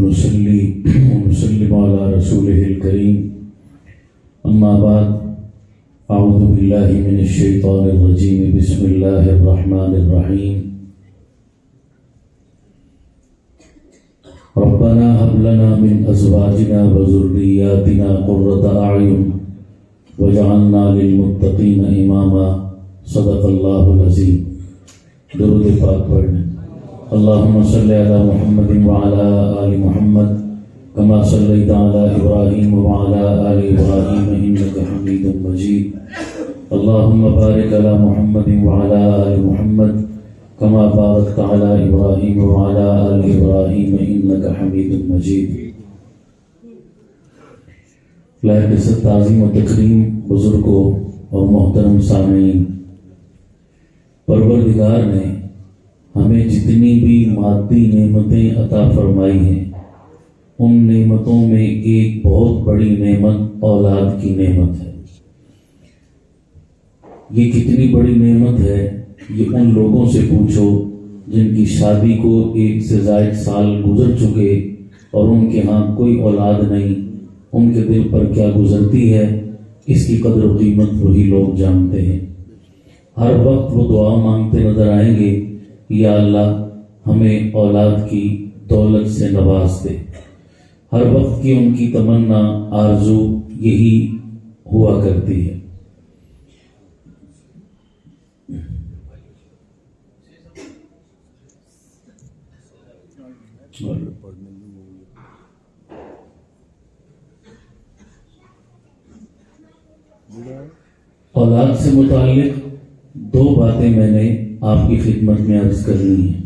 ونصلي ونسلم على رسوله الكريم أما بعد أعوذ بالله من الشيطان الرجيم بسم الله الرحمن الرحيم ربنا هب لنا من أزواجنا وذرياتنا قرة أعين وجعلنا للمتقين إماما صدق الله العظيم. درود پاک پڑھیں. اللهم صل على محمد وعلى آل محمد كما صليت على إبراهيم وعلى آل إبراهيم إنك حميد مجيد. اللهم بارك على محمد وعلى آل محمد كما باركت على إبراهيم وعلى آل إبراهيم إنك حميد مجيد. لائق عزت تعظیم و تکریم بزرگوں اور محترم سامعین، پروردگار نے ہمیں جتنی بھی مادی نعمتیں عطا فرمائی ہیں، ان نعمتوں میں ایک بہت بڑی نعمت اولاد کی نعمت ہے. یہ کتنی بڑی نعمت ہے یہ ان لوگوں سے پوچھو جن کی شادی کو 1 سے زائد سال گزر چکے اور ان کے ہاں کوئی اولاد نہیں. ان کے دل پر کیا گزرتی ہے اس کی قدر و قیمت وہی لوگ جانتے ہیں. ہر وقت وہ دعا مانگتے نظر آئیں گے، یا اللہ ہمیں اولاد کی دولت سے نواز دے. ہر وقت کی ان کی تمنا آرزو یہی ہوا کرتی ہے. اولاد سے متعلق 2 باتیں میں نے آپ کی خدمت میں عرض کرنی ہے.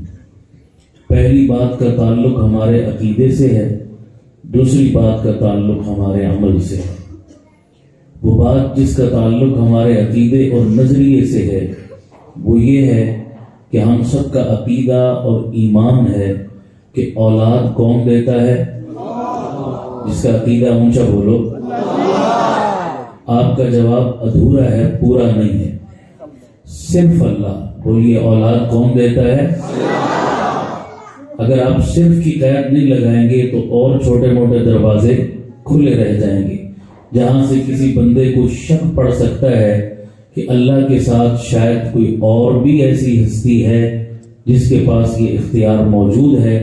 پہلی بات کا تعلق ہمارے عقیدے سے ہے، دوسری بات کا تعلق ہمارے عمل سے ہے. وہ بات جس کا تعلق ہمارے عقیدے اور نظریے سے ہے وہ یہ ہے کہ ہم سب کا عقیدہ اور ایمان ہے کہ اولاد کون دیتا ہے؟ جس کا عقیدہ اونچا بولو. آپ کا جواب ادھورا ہے، پورا نہیں ہے. صرف اللہ. بولیے اولاد کون دیتا ہے؟ اگر آپ صرف کی قید نہیں لگائیں گے تو اور چھوٹے موٹے دروازے کھلے رہ جائیں گے جہاں سے کسی بندے کو شک پڑ سکتا ہے کہ اللہ کے ساتھ شاید کوئی اور بھی ایسی ہستی ہے جس کے پاس یہ اختیار موجود ہے،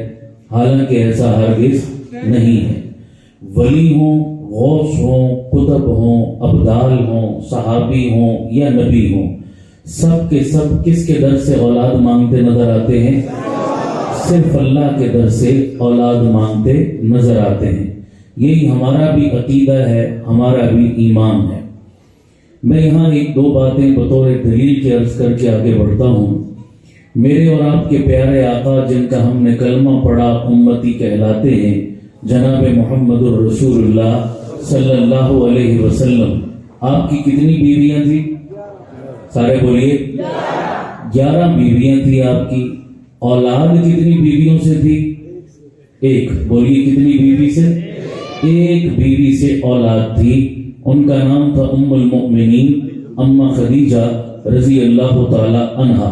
حالانکہ ایسا ہرگز نہیں ہے. ولی ہوں، غوث ہوں، قطب ہوں، ابدال ہوں، صحابی ہوں یا نبی ہوں، سب کے سب کس کے در سے اولاد مانگتے نظر آتے ہیں؟ صرف اللہ کے در سے اولاد مانگتے نظر آتے ہیں. یہی ہمارا بھی عقیدہ ہے، ہمارا بھی ایمان ہے. میں یہاں 1-2 باتیں بطور دلیل کے عرض کر کے آگے بڑھتا ہوں. میرے اور آپ کے پیارے آقا جن کا ہم نے کلمہ پڑھا امتی کہلاتے ہیں، جناب محمد الرسول اللہ صلی اللہ علیہ وسلم. آپ کی کتنی بیویاں تھی؟ سارے بولیے. 11 بیویاں تھی آپ کی. اولاد کتنی بیویوں سے تھی؟ 1. بولیے کتنی بیوی سے؟ 1 بیوی سے اولاد تھی. ان کا نام تھا ام المؤمنین اما خدیجہ رضی اللہ تعالی عنہا.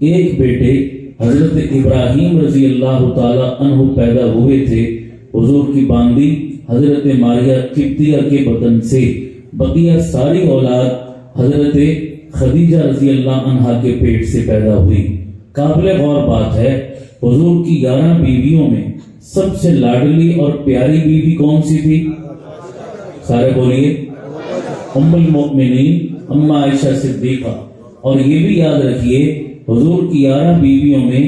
1 بیٹے حضرت ابراہیم رضی اللہ تعالی عنہ پیدا ہوئے تھے حضور کی باندی حضرت ماریہ قبطیہ کے بطن سے. بقیہ ساری اولاد حضرت خدیجہ رضی اللہ عنہا کے پیٹ سے پیدا ہوئی. قابل غور بات ہے حضور کی 11 بیویوں میں سب سے لاڈلی اور پیاری بیوی کون سی تھی؟ سارے بولیے. ام المؤمنین اما عائشہ صدیقہ. اور یہ بھی یاد رکھیے حضور کی 11 بیویوں میں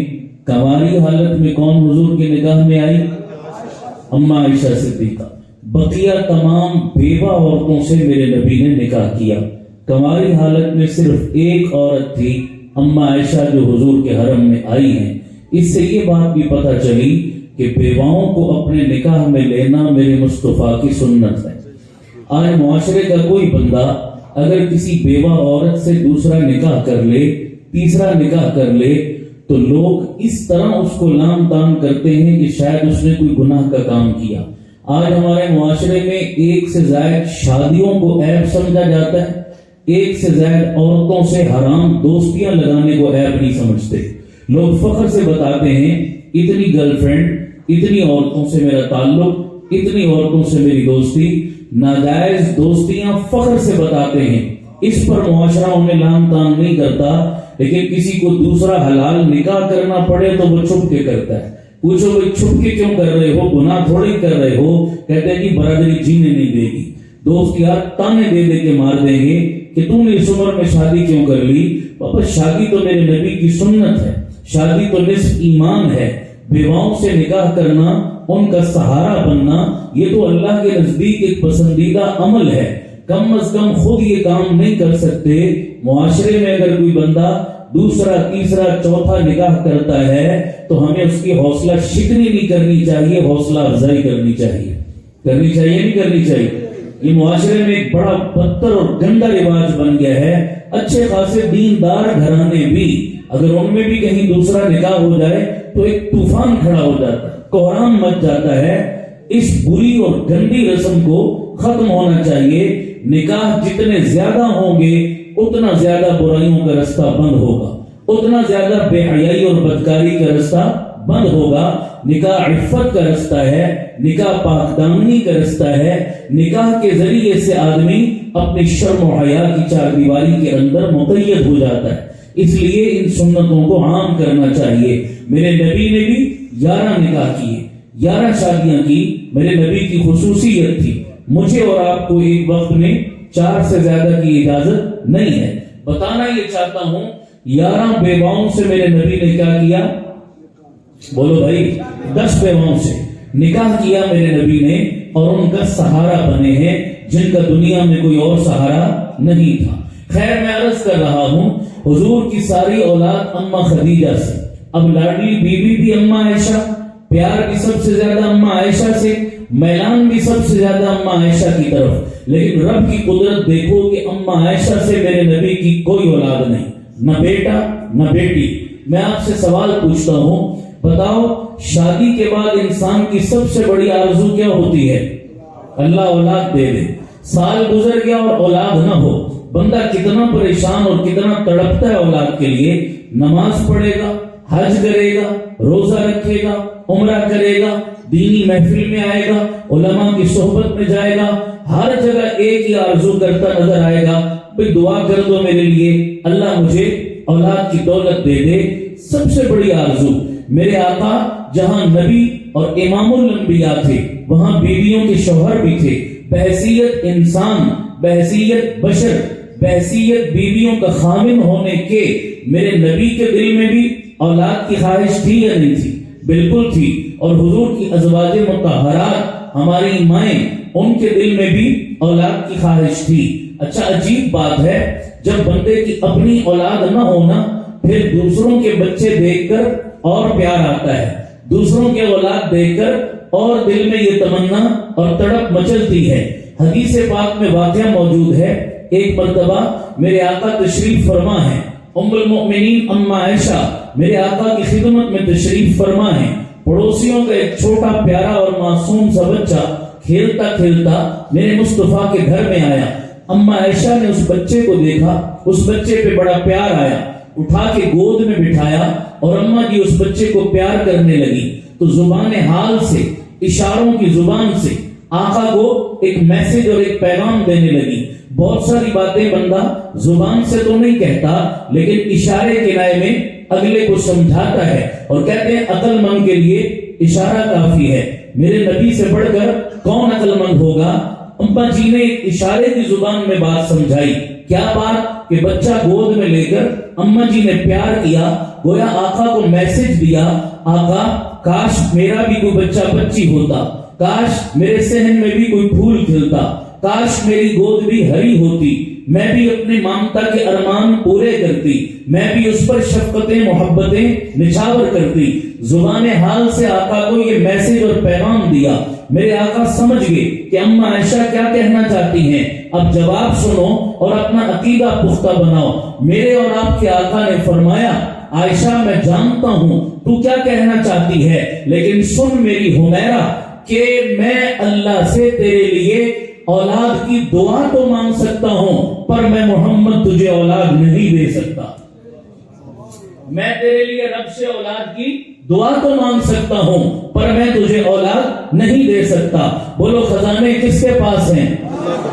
کنواری حالت میں کون حضور کی نگاہ میں آئی؟ اما عائشہ صدیقہ. بقیہ تمام بیوہ عورتوں سے میرے نبی نے نکاح کیا. کنواری حالت میں صرف 1 عورت تھی اما عائشہ جو حضور کے حرم میں آئی ہیں. اس سے یہ بات بھی پتہ چلی کہ بیواؤں کو اپنے نکاح میں لینا میرے مصطفیٰ کی سنت ہے. آج معاشرے کا کوئی بندہ اگر کسی بیوہ عورت سے دوسرا نکاح کر لے، تیسرا نکاح کر لے، تو لوگ اس طرح اس کو لام تام کرتے ہیں کہ شاید اس نے کوئی گناہ کا کام کیا. آج ہمارے معاشرے میں 1 سے زائد شادیوں کو عیب سمجھا جاتا ہے. 1 سے زائد عورتوں سے حرام دوستیاں لگانے کو عیب نہیں سمجھتے. لوگ فخر سے بتاتے ہیں اتنی گرل فرینڈ اتنی عورتوں سے میرا تعلق، اتنی عورتوں سے میری دوستی، ناجائز دوستیاں فخر سے بتاتے ہیں، اس پر معاشرہ انہیں لام تام نہیں کرتا، لیکن کسی کو دوسرا حلال نکاح کرنا پڑے تو وہ چھپ کے کرتا ہے۔ پوچھو بھائی چھپ کے کیوں کر رہے ہو، گناہ تھوڑی کر رہے ہو، کہتے ہیں کہ برادری جینے نہیں دے گی، دوست یار تانے دے دے کے مار دیں گے کہ تم نے اس عمر میں شادی کیوں کر لی۔ پاپا شادی تو میرے نبی کی سنت ہے، شادی تو نصف ایمان ہے، بیواؤں سے نکاح کرنا، ان کا سہارا بننا، یہ تو اللہ کے نزدیک ایک پسندیدہ عمل ہے۔ کم از کم خود یہ کام نہیں کر سکتے، معاشرے میں اگر کوئی بندہ دوسرا تیسرا چوتھا نکاح کرتا ہے تو ہمیں اس کی حوصلہ شکنی نہیں کرنی چاہیے، حوصلہ افزائی کرنی چاہیے۔ کرنی چاہیے نہیں کرنی چاہیے؟ یہ معاشرے میں ایک بڑا بدتر اور گندا رواج بن گیا ہے۔ اچھے خاصے دیندار گھرانے بھی اگر ان میں بھی کہیں دوسرا نکاح ہو جائے تو ایک طوفان کھڑا ہو جاتا ہے، کوہرام مچ جاتا ہے۔ اس بری اور گندی رسم کو ختم ہونا چاہیے۔ نکاح جتنے زیادہ ہوں گے اتنا زیادہ برائیوں کا رستہ بند ہوگا، اتنا زیادہ بے حیائی اور بدکاری کا رستہ بند ہوگا۔ نکاح عفت کا رستہ ہے، نکاح پاک دامنی کا رستہ ہے۔ نکاح کے ذریعے سے آدمی اپنی شرم و حیا کی چار دیواری کے اندر مقید ہو جاتا ہے۔ اس لیے ان سنتوں کو عام کرنا چاہیے۔ میرے نبی نے بھی 11 نکاح کیے، 11 شادیاں کی، میرے نبی کی خصوصیت تھی۔ مجھے اور آپ کو ایک وقت میں 4 سے زیادہ کی اجازت نہیں ہے۔ بتانا یہ چاہتا ہوں 11 بیواؤں سے میرے نبی نے کیا کیا؟ بولو بھائی، 10 بیواؤں سے نکاح کیا میرے نبی نے، اور ان کا سہارا بنے ہیں جن کا دنیا میں کوئی اور سہارا نہیں تھا۔ خیر میں عرض کر رہا ہوں، حضور کی ساری اولاد اماں خدیجہ سے، اب لاڈلی بیوی بھی اماں عائشہ، پیار بھی سب سے زیادہ اماں عائشہ سے، میلان بھی سب سے زیادہ اماں عائشہ کی طرف۔ لیکن رب کی قدرت دیکھو کہ اماں عائشہ سے میرے نبی کی کوئی اولاد نہیں، نہ بیٹا نہ بیٹی۔ میں آپ سے سوال پوچھتا ہوں، بتاؤ شادی کے بعد انسان کی سب سے بڑی آرزو کیا ہوتی ہے؟ اللہ اولاد دے دے۔ سال گزر گیا اور اولاد نہ ہو، بندہ کتنا پریشان اور کتنا تڑپتا ہے اولاد کے لیے۔ نماز پڑھے گا، حج کرے گا، روزہ رکھے گا، عمرہ کرے گا، دینی محفل میں آئے گا، علماء کی صحبت میں جائے گا، ہر جگہ ایک ہی آرزو کرتا نظر آئے گا، بھئی دعا کر دو میرے لیے، اللہ مجھے اولاد کی دولت دے دے۔ سب سے بڑی آرزو۔ میرے آقا جہاں نبی اور امام الانبیاء تھے وہاں بیویوں کے شوہر بھی تھے۔ بحیثیت انسان، بحیثیت بشر، بحیثیت بیویوں کا خامن ہونے کے میرے نبی کے دل میں بھی اولاد کی خواہش تھی یا نہیں تھی؟ بالکل تھی۔ اور حضور کی ازواج مطہرات ہماری مائیں، ان کے دل میں بھی اولاد کی خواہش تھی۔ اچھا عجیب بات ہے، جب بندے کی اپنی اولاد نہ ہونا پھر دوسروں کے بچے دیکھ کر اور پیار آتا ہے، دوسروں کے اولاد دیکھ کر اور دل میں یہ تمنا اور تڑپ مچلتی ہے۔ حدیث پاک میں واقعہ موجود ہے، ایک مرتبہ میرے آقا تشریف فرما ہے، ام المؤمنین اماں عائشہ میرے آقا کی خدمت میں تشریف فرما ہے۔ پڑوسیوں کا ایک چھوٹا پیارا اور معصوم سا بچہ کھیلتا کھیلتا میرے مصطفیٰ کے گھر میں آیا۔ اماں عائشہ نے اس بچے کو دیکھا، اس بچے پہ بڑا پیار آیا، اٹھا کے گود میں بٹھایا اور اماں جی اس بچے کو پیار کرنے لگی۔ تو زبان حال سے، اشاروں کی زبان سے آقا کو ایک میسج اور ایک پیغام دینے لگی۔ بہت ساری باتیں بندہ زبان سے تو نہیں کہتا، لیکن اشارے کنائے میں اگلے کو سمجھاتا ہے، اور کہتے ہیں عقل مند کے لیے اشارہ کافی ہے۔ میرے نبی سے بڑھ کر کون عقل مند ہوگا؟ اماں جی نے ایک اشارے کی زبان میں بات سمجھائی۔ کیا بات؟ کہ بچہ گود میں لے کر اماں جی نے پیار کیا، گویا آقا کو میسج دیا، آقا کاش میرا بھی کوئی بچہ بچی ہوتا، کاش میرے صحن میں بھی کوئی پھول کھلتا، کاش میری گود بھی ہری ہوتی، میں بھی اپنے مامتا کے ارمان پورے کرتی، میں بھی اس پر شفقتیں محبتیں نچھاور کرتی۔ زبان حال سے آقا کو یہ میسج اور پیغام دیا۔ میرے آقا سمجھ گئے کہ اماں عائشہ کیا کہنا چاہتی ہیں، اب جواب سنو اور اپنا عقیدہ پختہ بناؤ۔ میرے اور آپ کے آقا نے فرمایا، عائشہ میں جانتا ہوں تو کیا کہنا چاہتی ہے، لیکن سن میری حمیرہ کہ میں اللہ سے تیرے لیے اولاد کی دعا تو مانگ سکتا ہوں، پر میں محمد تجھے اولاد نہیں دے سکتا۔ میں تیرے لیے رب سے اولاد کی دعا تو مانگ سکتا ہوں پر میں تجھے اولاد نہیں دے سکتا. بولو خزانے کس کے پاس ہیں؟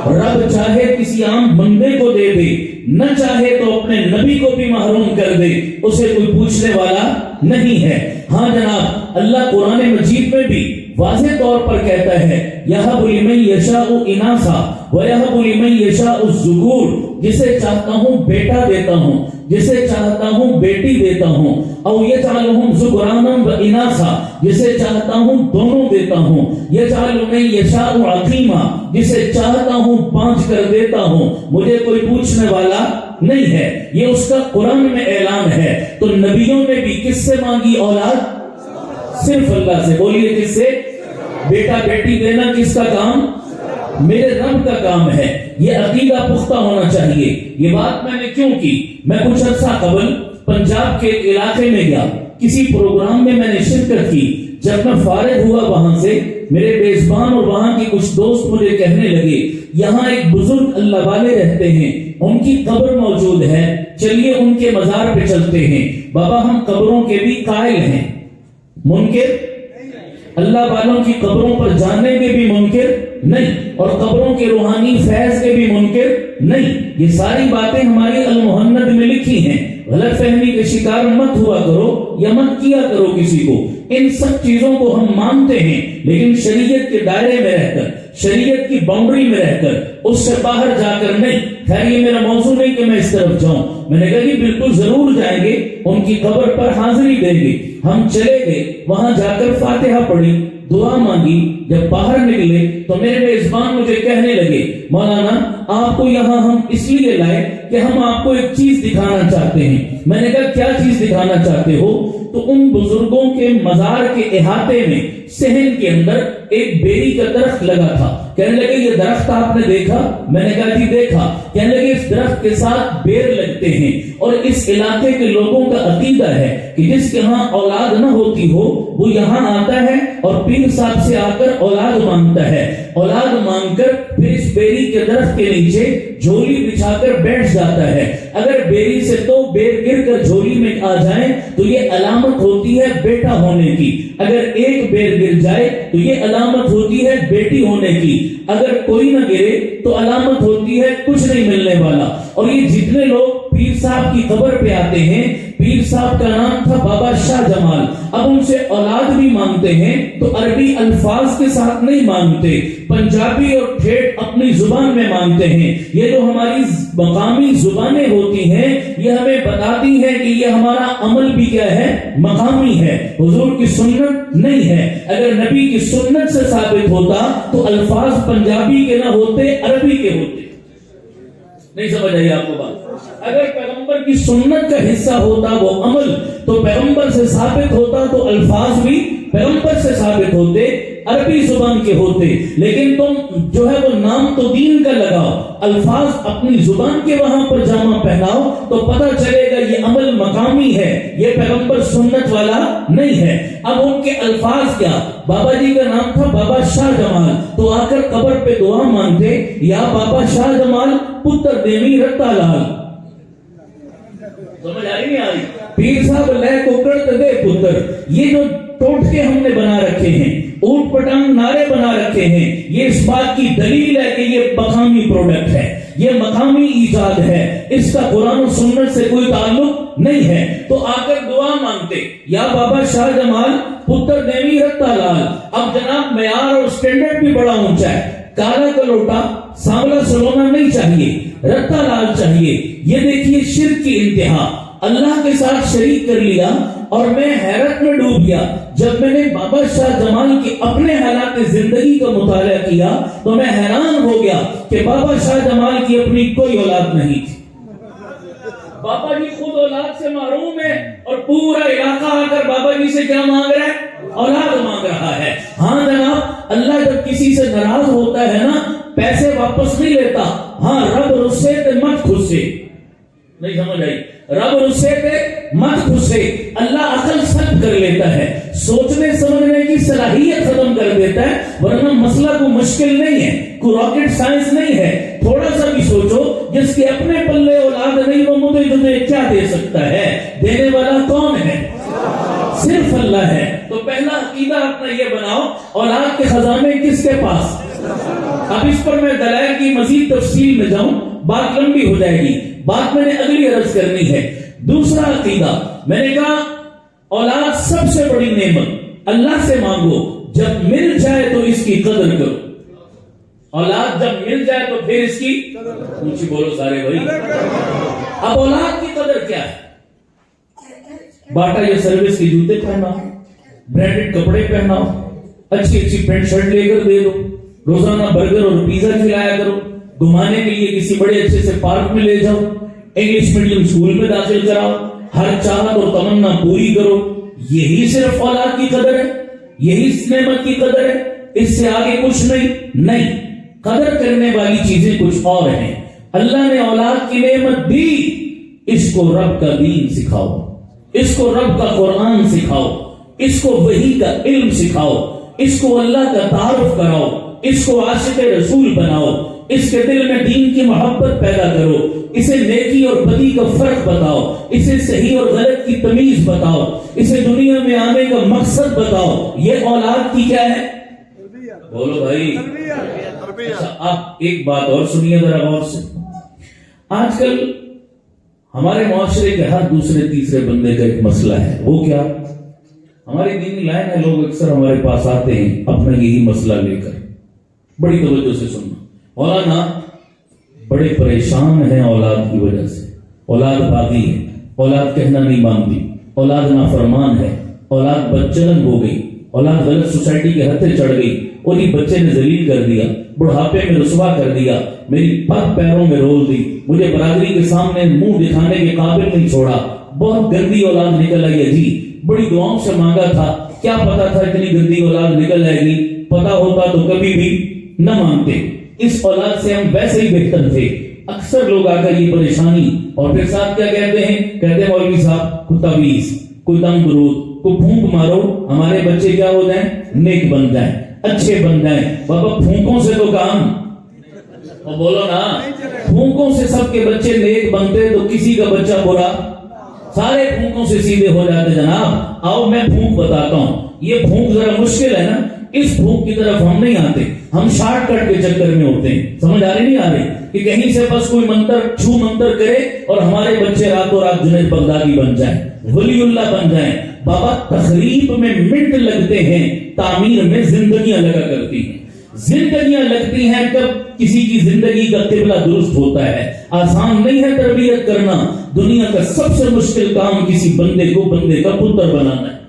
رب چاہے کسی عام بندے کو دے دے, نہ چاہے تو اپنے نبی کو بھی محروم کر دے, اسے کوئی پوچھنے والا نہیں ہے. ہاں جناب, اللہ قرآن مجید میں بھی واضح طور پر کہتا ہے یَهَبُ لِمَن يَشَاءُ إِنَاثًا وَيَهَبُ لِمَن يَشَاءُ الذُّكُورَ, جسے چاہتا ہوں بیٹا دیتا ہوں, جسے چاہتا ہوں بیٹی دیتا ہوں. او يَجْعَلُهُمْ ذُكْرَانًا وَإِنَاثًا, جسے چاہتا ہوں دونوں دیتا ہوں. يَجْعَلُ مَن يَشَاءُ عَقِيمًا, جسے چاہتا ہوں پانچ کر دیتا ہوں. مجھے کوئی پوچھنے والا نہیں ہے. یہ اس کا قرآن میں اعلان ہے. تو نبیوں نے بھی کس سے مانگی اولاد؟ صرف اللہ سے. بولیے کس سے؟ بیٹا بیٹی دینا کس کا کام؟ میرے رب کا کام ہے. یہ عقیدہ پختہ ہونا چاہیے. یہ بات میں نے کیوں کی؟ میں کچھ عرصہ قبل پنجاب کے ایک علاقے میں گیا, کسی پروگرام میں نے شرکت کی. جب میں فارغ ہوا وہاں سے, میرے میزبان اور وہاں کے کچھ دوست مجھے کہنے لگے یہاں ایک بزرگ اللہ والے رہتے ہیں, ان کی قبر موجود ہے, چلیے ان کے مزار پہ چلتے ہیں. بابا ہم قبروں کے بھی قائل ہیں, منکر اللہ والوں کی قبروں پر جانے کے بھی منکر نہیں, اور قبروں کے روحانی فیض کے بھی منکر نہیں. یہ ساری باتیں ہماری المحند میں لکھی ہیں. غلط فہمی کے شکار مت ہوا کرو یا مت کیا کرو کسی کو. ان سب چیزوں کو ہم مانتے ہیں, لیکن شریعت کے دائرے میں رہ کر, شریعت کی باؤنڈری میں رہ کر, اس سے باہر جا کر نہیں. خیر یہ میرا موضوع نہیں کہ میں اس طرف جاؤں. میں نے کہا کہ بالکل ضرور جائیں گے, ان کی قبر پر حاضری دیں گے. ہم چلے گئے, وہاں جا کر فاتحہ پڑھی, دعا مانگی. جب باہر نکلے تو میرے میزبان مجھے کہنے لگے مولانا آپ کو یہاں ہم اس لیے لائے کہ ہم آپ کو ایک چیز دکھانا چاہتے ہیں. میں نے کہا کیا چیز دکھانا چاہتے ہو؟ تو ان بزرگوں کے مزار کے احاطے میں صحن کے اندر ایک بیری کا درخت لگا تھا. کہنے لگے یہ درخت آپ نے دیکھا؟ میں نے کہا جی دیکھا. کہنے لگے اس درخت کے ساتھ بیر لگتے ہیں, اور اس علاقے کے لوگوں کا عقیدہ ہے کہ جس کے ہاں اولاد نہ ہوتی ہو وہ یہاں آتا ہے اور پیر صاحب سے آ کر اولاد مانگتا ہے. اولاد مانگ کر پھر اس بیری کے درخت کے نیچے جھولی بچھا کر بیٹھ جاتا ہے. اگر بیری سے دو بیر گر کر جھولی میں آ جائیں تو یہ علامت ہوتی ہے بیٹا ہونے کی. اگر ایک بیر گر جائے تو یہ علامت ہوتی ہے بیٹی ہونے کی. اگر کوئی نہ گرے تو علامت ہوتی ہے کچھ نہیں ملنے والا. اور یہ جتنے لوگ پیر صاحب کی قبر پہ آتے ہیں, پیر صاحب کا نام تھا بابا شاہ جمال. اب ان سے اولاد بھی مانگتے ہیں تو عربی الفاظ کے ساتھ نہیں مانگتے, پنجابی اور ٹھیٹ اپنی زبان میں مانگتے ہیں. یہ جو ہماری مقامی زبانیں ہوتی ہیں یہ ہمیں بتاتی ہیں کہ یہ ہمارا عمل بھی کیا ہے؟ مقامی ہے, حضور کی سنت نہیں ہے. اگر نبی کی سنت سے ثابت ہوتا تو الفاظ پنجابی کے نہ ہوتے, عربی کے ہوتے. نہیں سمجھ آئی آپ کو بات؟ اگر پیغمبر کی سنت کا حصہ ہوتا وہ عمل تو پیغمبر سے ثابت ہوتا تو الفاظ بھی پیغمبر سے ثابت ہوتے, عربی زبان کے ہوتے. لیکن تم جو ہے وہ نام تو دین کا لگاؤ, الفاظ اپنی زبان کے وہاں پر جامع پہناؤ تو پتہ چلے گا یہ عمل مقامی ہے, یہ پیغمبر سنت والا نہیں ہے. اب ان کے الفاظ کیا؟ بابا جی کا نام تھا بابا شاہ جمال, تو آ کر قبر پہ دعا مانگتے یا بابا شاہ جمال پتر دیوی رتا لال. سمجھ آئی نہیں آئی؟ پیر صاحب لے کو کرت دے پتر. یہ جو ٹوٹکے ہم نے بنا رکھے ہیں, اوٹ پٹانگ نعرے بنا رکھے ہیں, یہ اس بات کی دلیل ہے کہ یہ مقامی پروڈکٹ ہے, یہ مقامی ایجاد ہے, اس کا قرآن و سنت سے کوئی تعلق نہیں ہے. تو آ کر دعا مانگتے یا بابا شاہ جمال پتر دیوی رتا لال. اب جناب معیار اور سٹینڈرڈ بھی بڑا اونچا ہے. کالا کلوٹا سانولا سلونا نہیں چاہیے, رتا لال چاہیے. یہ دیکھیے شرک کی انتہا, اللہ کے ساتھ شریک کر لیا. اور میں حیرت میں ڈوب گیا جب میں نے بابا شاہ جمال کے اپنے حالات زندگی کا مطالعہ کیا تو میں حیران ہو گیا کہ بابا شاہ جمال کی اپنی کوئی اولاد نہیں تھی. بابا جی خود اولاد سے محروم ہے اور پورا علاقہ آ کر بابا جی سے کیا مانگ رہا ہے؟ اولاد مانگ رہا ہے. ہاں جناب, اللہ جب کسی سے ناراض ہوتا ہے نا پیسے واپس نہیں لیتا. ہاں رب رسے تے مت خسے. نہیں سمجھ آئی؟ رب رسے تے مت خسے. اللہ عقل سلب کر لیتا ہے, سوچنے سمجھنے کی صلاحیت ختم کر دیتا ہے. ورنہ مسئلہ کو مشکل نہیں ہے, کوئی راکٹ سائنس نہیں ہے. تھوڑا سا بھی سوچو, جس کے اپنے پلے اولاد نہیں وہ مجھے تجھے کیا دے سکتا ہے؟ دینے والا کون ہے؟ صرف اللہ ہے. تو پہلا عقیدہ اپنا یہ بناؤ اولاد کے خزانے کس کے پاس. اب اس پر میں دلائل کی مزید تفصیل میں جاؤں بات لمبی ہو جائے گی, بات میں نے اگلی عرض کرنی ہے. دوسرا عقیدہ میں نے کہا اولاد سب سے بڑی نعمت, اللہ سے مانگو, جب مل جائے تو اس کی قدر کرو. اولاد جب مل جائے تو پھر اس کی اونچی بولو سارے بھائی. اب اولاد کی قدر کیا ہے؟ باٹا یا سروس کے جوتے پہناؤ, برانڈڈ کپڑے پہناؤ, اچھی اچھی پینٹ شرٹ لے کر دے دو, روزانہ برگر اور پیزا کھلایا کرو, گھمانے کے لیے کسی بڑے اچھے سے پارک میں لے جاؤ, انگلش میڈیم اسکول میں داخل کراؤ, ہر چاہت اور تمنا پوری کرو. یہی صرف اولاد کی قدر ہے, یہی اس نعمت کی قدر ہے, اس سے آگے کچھ نہیں. قدر کرنے والی چیزیں کچھ اور ہیں. اللہ نے اولاد کی نعمت دی, اس کو رب کا دین سکھاؤ, اس کو رب کا قرآن سکھاؤ, اس کو وحی کا علم سکھاؤ, اس کو اللہ کا تعارف کراؤ, اس کو عاشق رسول بناؤ, اس کے دل میں دین کی محبت پیدا کرو, اسے نیکی اور بدی کا فرق بتاؤ, اسے صحیح اور غلط کی تمیز بتاؤ, اسے دنیا میں آنے کا مقصد بتاؤ. یہ اولاد کی کیا ہے؟ بولو بھائی. اچھا آپ ایک بات اور سنیے ذرا غور سے. آج کل ہمارے معاشرے کے ہر دوسرے تیسرے بندے کا ایک مسئلہ ہے. وہ کیا؟ ہماری دینی لائن ہے, لوگ اکثر ہمارے پاس آتے ہیں اپنا یہی مسئلہ لے کر. بڑی توجہ سے سننا. مولانا بڑے پریشان ہیں اولاد کی وجہ سے, اولاد باغی ہے, اولاد کہنا نہیں مانتی, اولاد نافرمان ہے, اولاد بدچلن ہو گئی, اولاد غلط سوسائٹی کے ہتھے چڑھ گئی, انہی بچے نے ذلیل کر دیا, بڑھاپے میں رسوا کر دیا, میری پگ پیروں میں رول دی, مجھے برادری کے سامنے منہ دکھانے کے قابل نہیں چھوڑا. بہت گندی اولاد نکل آئی ہے جی, بڑی دعاؤں سے مانگا تھا, کیا پتا تھا اتنی گندی اولاد نکل آئے گی, پتا ہوتا تو کبھی بھی نہ مانگتے. اس اولاد سے ہم ویسے ہی بہتر تھے. اکثر لوگ آ کر یہ پریشانی اور پھر ساتھ کیا کہتے ہیں, کہتے ہیں مولوی صاحب کوئی تعویذ, کوئی دم درود, کوئی پھونک مارو, ہمارے بچے کیا ہو جائیں, نیک بن جائیں, اچھے بن جائیں. بابا پھونکوں سے تو کام, اور بولو نا, پھونکوں سے سب کے بچے نیک بنتے تو کسی کا بچہ برا, سارے پھونکوں سے سیدھے ہو جاتے. جناب آؤ میں پھونک بتاتا ہوں. یہ پھونک ذرا مشکل ہے نا, اس پھونک کی طرف ہم نہیں آتے, ہم شارٹ کٹ کے چکر میں ہوتے ہیں. سمجھ آ رہی نہیں آ رہی کہ کہیں سے بس کوئی منتر کرے اور ہمارے بچے راتوں رات جنید بغدادی بن جائیں, ولی اللہ بن جائیں. بابا تخریب میں منٹ لگتے ہیں, تعمیر میں زندگیاں لگا کرتی ہیں. زندگیاں لگتی ہیں کب کسی کی زندگی کا قبلہ درست ہوتا ہے. آسان نہیں ہے تربیت کرنا. دنیا کا سب سے مشکل کام کسی بندے کو بندے کا پتر بنانا ہے,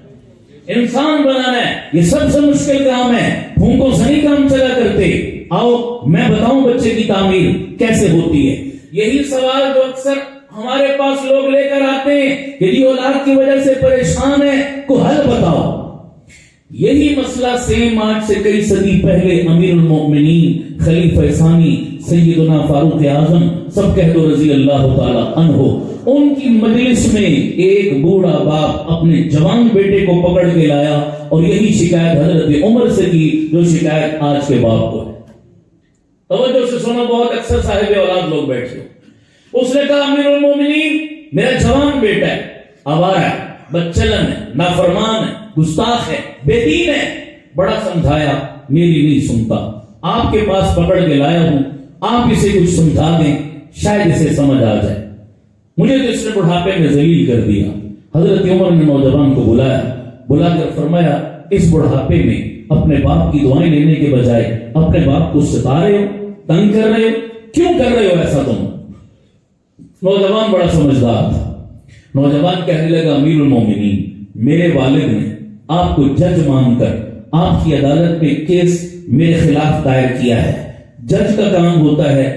انسان بنانا ہے. یہ سب سے مشکل کام ہے. پھونکوں سے نہیں کام چلا کرتے. آؤ میں بتاؤں بچے کی تعمیر کیسے ہوتی ہے. یہی سوال جو اکثر ہمارے پاس لوگ لے کر آتے ہیں کہ یہ اولاد کی وجہ سے پریشان ہے, کو حل بتاؤ. یہی مسئلہ سیم آج سے کئی صدی پہلے امیر المؤمنین خلیفہ ثانی سیدنا فاروق اعظم سب کہہ دو رضی اللہ تعالی عنہ, ان کی مجلس میں ایک بوڑھا باپ اپنے جوان بیٹے کو پکڑ کے لایا اور یہی شکایت حضرت عمر سے کی جو شکایت آج کے باپ کو ہے. توجہ سے سنو, بہت اکثر صاحب اولاد لوگ بیٹھے. اس نے کہا امیر المومنین میرا جوان بیٹا ہے, آوارہ ہے, بدچلن ہے, نافرمان ہے, گستاخ ہے, بے دین ہے. بڑا سمجھایا, میری نہیں سنتا. آپ کے پاس پکڑ کے لایا ہوں, آپ اسے کچھ سمجھا دیں, شاید اسے سمجھ آ جائے. مجھے تو اس نے بڑھاپے میں ذلیل کر دیا. حضرت عمر نے نوجوان کو بلایا, بلا کر فرمایا اس بڑھاپے میں اپنے باپ کی دعائیں لینے کے بجائے اپنے باپ کو ستا رہے ہو, تنگ کر رہے ہو, کیوں کر رہے ہو ایسا تم؟ نوجوان بڑا سمجھدار تھا. نوجوان کہنے لگا امیر المومنین میرے والد نے آپ کو جج مان کر آپ کی عدالت میں کیس میرے خلاف دائر کیا ہے. جج کا کام ہوتا ہے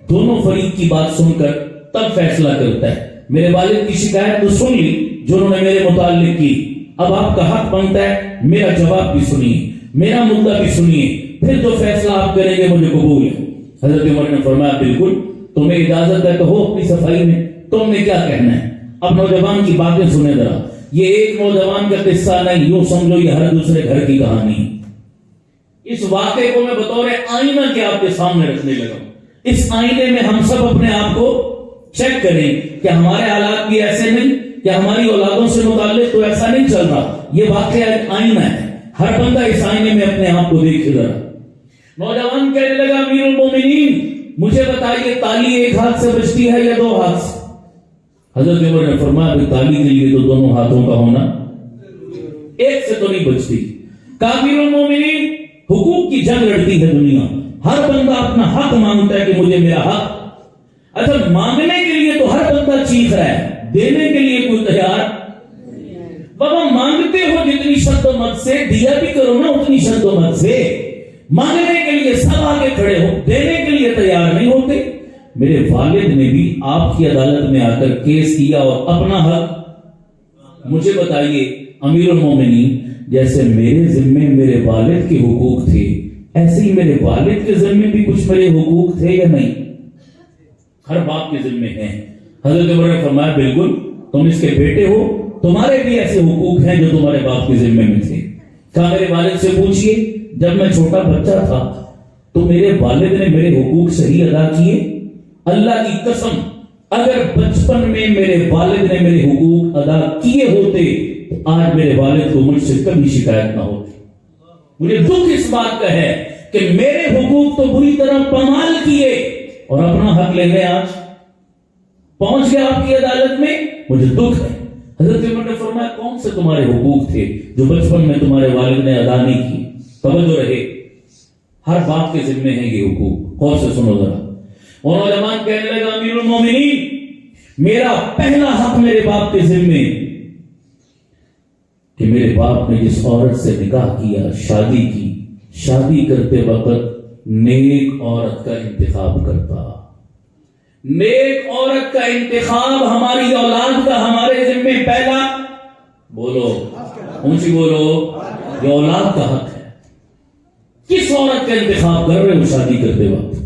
دونوں فریق کی بات سن کر تب فیصلہ کرتا ہے. میرے والد کی شکایت تو سن لی جو انہوں نے میرے متعلق کی, اب آپ کا حق بنتا ہے میرا جواب بھی سنیے, میرا مدعا بھی سنیے, پھر جو فیصلہ آپ کریں گے مجھے قبول ہے. حضرت عمر نے فرمایا بالکل, تمہیں اجازت ہے تو ہو اپنی صفائی میں, تم نے کیا کہنا ہے. اب نوجوان کی باتیں سنیں ذرا. یہ ایک نوجوان کا قصہ نہیں, یوں سمجھو یہ ہر دوسرے گھر کی کہانی. اس واقعے کو میں بطور آئینہ کے آپ کے سامنے رکھنے لگا. اس آئینے میں ہم سب اپنے آپ کو چیک کریں کہ ہمارے حالات بھی ایسے نہیں, کہ ہماری اولادوں سے متعلق تو ایسا نہیں چل رہا. یہ واقعہ آئینہ ہے، ہر بندہ اس آئینے میں اپنے آپ کو دیکھے ذرا۔ نوجوان کہنے لگا امیر المومنین مجھے بتائیے تالی ایک ہاتھ سے بجتی ہے یا دو ہاتھ سے؟ حضرت عمر نے فرمایا کہ تالی کے لیے تو دونوں ہاتھوں کا ہونا، ایک سے تو نہیں بجتی۔ کہا امیر المومنین حقوق کی جنگ لڑتی ہے دنیا، ہر بندہ اپنا حق مانگتا ہے کہ مجھے میرا حق۔ اچھا مانگنے کے لیے تو ہر بندہ چیخ رہا ہے، دینے کے لیے کوئی تیار؟ بابا مانگتے ہو جتنی شد و مت سے، دیا بھی کرو نا اتنی شد و مت سے۔ مانگنے کے لیے سب آگے کھڑے ہو، دینے کے لیے تیار نہیں ہوتے۔ میرے والد نے بھی آپ کی عدالت میں آ کر کیس کیا اور اپنا حق مجھے بتائیے امیر المومنین، جیسے میرے ذمے میرے والد کے حقوق تھے ایسے ہی میرے والد کے ذمے بھی کچھ میرے حقوق تھے یا نہیں؟ ہر باپ کے ذمے ہیں۔ حضرت عمر نے فرمایا بالکل، تم اس کے بیٹے ہو، تمہارے بھی ایسے حقوق ہیں جو تمہارے باپ کے ذمے میں تھے۔ کہا میرے والد سے پوچھئے جب میں چھوٹا بچہ تھا تو میرے والد نے میرے حقوق صحیح ادا کیے؟ اللہ کی قسم اگر بچپن میں میرے والد نے میرے حقوق ادا کیے ہوتے تو آج میرے والد کو مجھ سے کبھی شکایت نہ ہوتی۔ مجھے دکھ اس بات کا ہے کہ میرے حقوق تو بری طرح پامال کیے اور اپنا حق لینے آج پہنچ گیا آپ کی عدالت میں، مجھے دکھ ہے۔ حضرت عمر نے فرمایا کون سے تمہارے حقوق تھے جو بچپن میں تمہارے والد نے ادا نہیں کی؟ توجہ رہے، ہر باپ کے ذمے ہیں یہ حقوق، غور سے سنو ذرا۔ اور نوجوان کہنے لگا امیر المومنین میرا پہلا حق میرے باپ کے ذمے کہ میرے باپ نے جس عورت سے نکاح کیا، شادی کی، شادی کرتے وقت نیک عورت کا انتخاب کرتا۔ نیک عورت کا انتخاب ہماری اولاد کا ہمارے ذمے پہلا، بولو اونچی بولو، یہ اولاد کا حق ہے۔ کس عورت کا انتخاب کر رہے ہو شادی کرتے وقت؟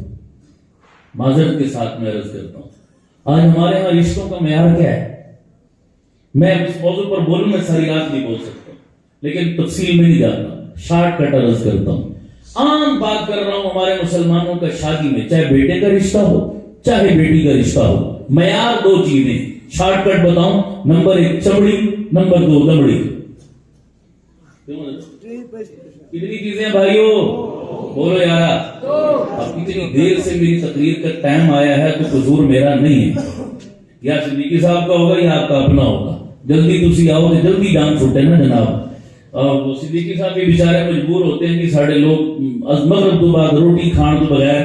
معذرت کے ساتھ میں عرض کرتا ہوں آج ہمارے ہاں رشتوں کا معیار کیا ہے؟ میں اس موضوع پر بولوں میں ساری رات نہیں بول سکتا لیکن تفصیل میں نہیں جاتا، شارٹ کٹ عرض کرتا ہوں۔ عام بات کر رہا ہوں ہمارے مسلمانوں کا شادی میں، چاہے بیٹے کا رشتہ ہو چاہے بیٹی کا رشتہ ہو، معیار دو چیزیں، شارٹ کٹ بتاؤں، نمبر 1 چمڑی، نمبر 2 دمڑی۔ کتنی چیزیں بھائیو؟ بولو یار، اب اتنی دیر سے میری تقریر کا ٹائم آیا ہے تو قصور میرا نہیں ہے، یا صدیقی صاحب کا ہوگا یا آپ کا اپنا ہوگا۔ جلدی تسی آؤ تو جلدی جان چھوٹے نا جناب۔ اور صدیقی صاحب بھی بیچارے مجبور ہوتے ہیں کہ ساڑھے لوگ از مغرب تو بعد روٹی کھان تو بغیر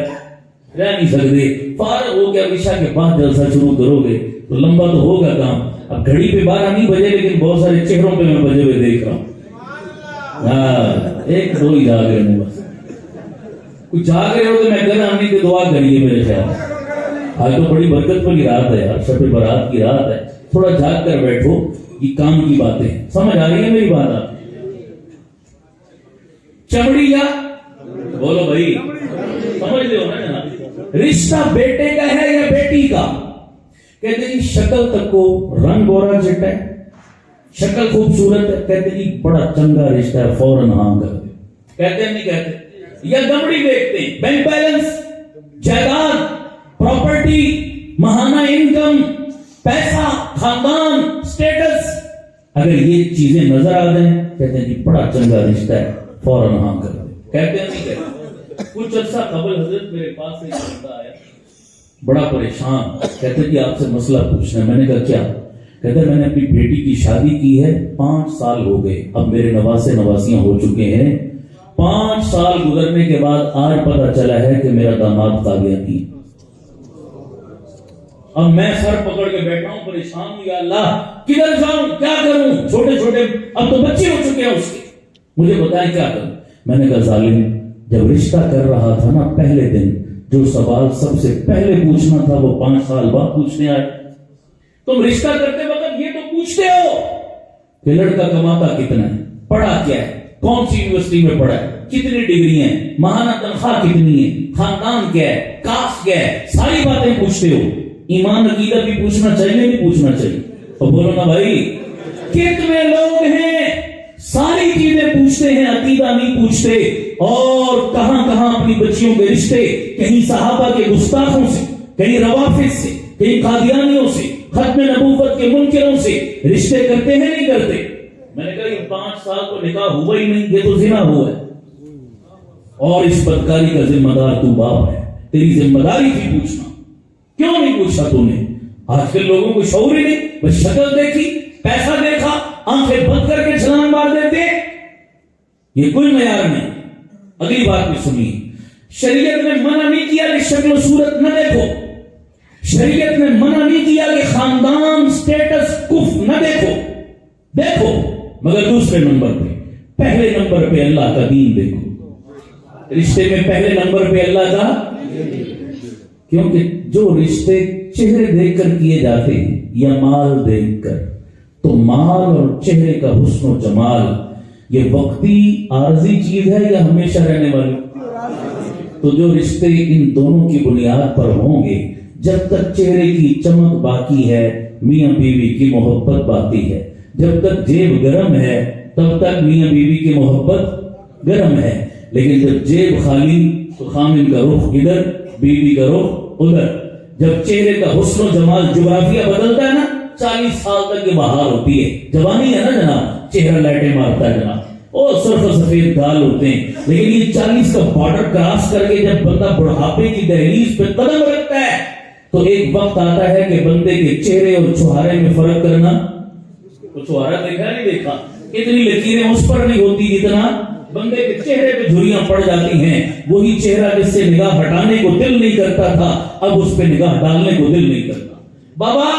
رہ نہیں سکتے، فارغ ہو کے عشاء کے بعد جلسہ شروع کرو گے تو لمبا تو ہوگا کام۔ اب گھڑی پہ 12 نہیں بجے لیکن بہت سارے چہروں پہ میں بجے ہوئے دیکھ رہا ہوں، ایک دو ہی جاگ رہے ہیں، بس کچھ جاگ رہے ہو تو میں کہہ رہا ہوں کہ دعا کریے میرے خیال۔ آج تو بڑی برکت والی رات ہے یار، شب برات کی رات ہے، تھوڑا جاگ کر بیٹھو، یہ کام کی باتیں سمجھ آ رہی ہے میری بات؟ آپ چمڑی یا بولو بھائی، سمجھ لو نا جناب، رشتہ بیٹے کا ہے یا بیٹی کا؟ کہتے ہیں شکل تک کو رنگ گورا چٹا ہے، شکل خوبصورت ہے، کہتے ہیں بڑا چنگا رشتہ ہے، فوراً ہاں کر دے، کہتے ہیں نہیں کہتے؟ یا دمڑی دیکھتے ہیں، بینک بیلنس، جائیداد، پراپرٹی، ماہانہ انکم، پیسہ، خاندان، سٹیٹس، اگر یہ چیزیں نظر آ جائیں کہتے ہیں جی بڑا چنگا رشتہ ہے، فوراً ہاں کر دے، کہتے ہیں نہیں کہتے؟ کچھ عرصہ قبل حضرت میرے پاس ایک بندہ آیا بڑا پریشان، کہتے جی آپ سے مسئلہ پوچھنا ہے۔ میں نے کہا کیا؟ کہتے میں نے اپنی بیٹی کی شادی کی ہے، 5 سال ہو گئے، اب میرے نواسے نواسیاں ہو چکے ہیں، 5 سال گزرنے کے بعد آج پتہ چلا ہے کہ میرا داماد قادیانی۔ اب میں سر پکڑ کے بیٹھا ہوں، پریشان ہوں، یا اللہ کدھر جاؤں، کیا کروں؟ چھوٹے چھوٹے اب تو بچے ہو چکے ہیں اس کے، مجھے بتائیں کیا کروں؟ میں نے کہا ظالم، جب رشتہ کر رہا تھا نا پہلے دن جو سوال سب سے پہلے پوچھنا تھا وہ 5 سال بعد پوچھنے آئے۔ تم رشتہ کرتے وقت یہ تو پوچھتے ہو کہ لڑکا کماتا کتنا ہے، پڑھا کیا ہے، کون سی یونیورسٹی میں پڑھا ہے، کتنی ڈگری ہیں، ماہانہ تنخواہ کتنی ہے، خاندان کیا ہے، کاسٹ کیا ہے، ساری باتیں پوچھتے ہو۔ ایمان عقیدہ بھی پوچھنا چاہیے نہیں پوچھنا چاہیے؟ تو بولو نا بھائی، کتنے لوگ ہیں ساری چیزیں پوچھتے ہیں، عقیدہ نہیں پوچھتے، اور کہاں کہاں اپنی بچیوں کے رشتے کہیں صحابہ کے گستاخوں سے، کہیں روافض سے، کہیں قادیانیوں سے، ختم نبوت کے منکروں سے رشتے کرتے ہیں نہیں کرتے؟ میں نے کہا یہ 5 سال تو نکاح ہوا ہی نہیں، یہ تو زنا ہوا ہے، اور اس بدکاری کا ذمہ دار تو باپ ہے، تیری ذمہ داری تھی پوچھنا، کیوں نہیں پوچھا تو نے؟ آج کل لوگوں کو شعور ہی نہیں، بس شکل دیکھی، پیسہ دیکھا، آنکھیں بند کر کے چھلانگ مار دیتے، یہ کوئی معیار نہیں۔ اگلی بات بھی سنیے، شریعت نے منع نہیں کیا کہ شکل و صورت نہ دیکھو، شریعت نے منع نہیں کیا کہ خاندان سٹیٹس کف نہ دیکھو، دیکھو، مگر دوسرے نمبر پہ، پہلے نمبر پہ اللہ کا دین دیکھو، رشتے میں پہلے نمبر پہ اللہ کا، کیونکہ جو رشتے چہرے دیکھ کر کیے جاتے ہیں یا مال دیکھ کر، تو مال اور چہرے کا حسن و جمال یہ وقتی عارضی چیز ہے یا ہمیشہ رہنے والی؟ تو جو رشتے ان دونوں کی بنیاد پر ہوں گے، جب تک چہرے کی چمک باقی ہے میاں بیوی کی محبت باقی ہے، جب تک جیب گرم ہے تب تک میاں بیوی کی محبت گرم ہے، لیکن جب جیب خالی تو خامن کا رخ ادھر، بیوی کا رخ ادھر۔ جب چہرے کا حسن و جمال جغرافیہ بدلتا ہے نا، 40 سال تک یہ بہار ہوتی ہے، جوانی ہے نا جناب، چہرہ لائٹیں مارتا ہے جناب، اور سرخ و سفید گال ہوتے ہیں، لیکن یہ 40 کا بارڈر کراس کر کے جب بندہ بڑھاپے کی دہلیز پہ قدم رکھتا ہے تو ایک وقت آتا ہے کہ بندے کے چہرے اور چھوہارے میں فرق کرنا، تو چھوہارا دیکھا نہیں دیکھا، اتنی لکیریں اس پر نہیں ہوتی جتنا بندے کے چہرے پہ جھریاں پڑ جاتی ہیں۔ وہی چہرہ جس سے نگاہ ہٹانے کو دل نہیں کرتا تھا، اب اس پہ نگاہ ڈالنے کو دل نہیں کرتا۔ بابا،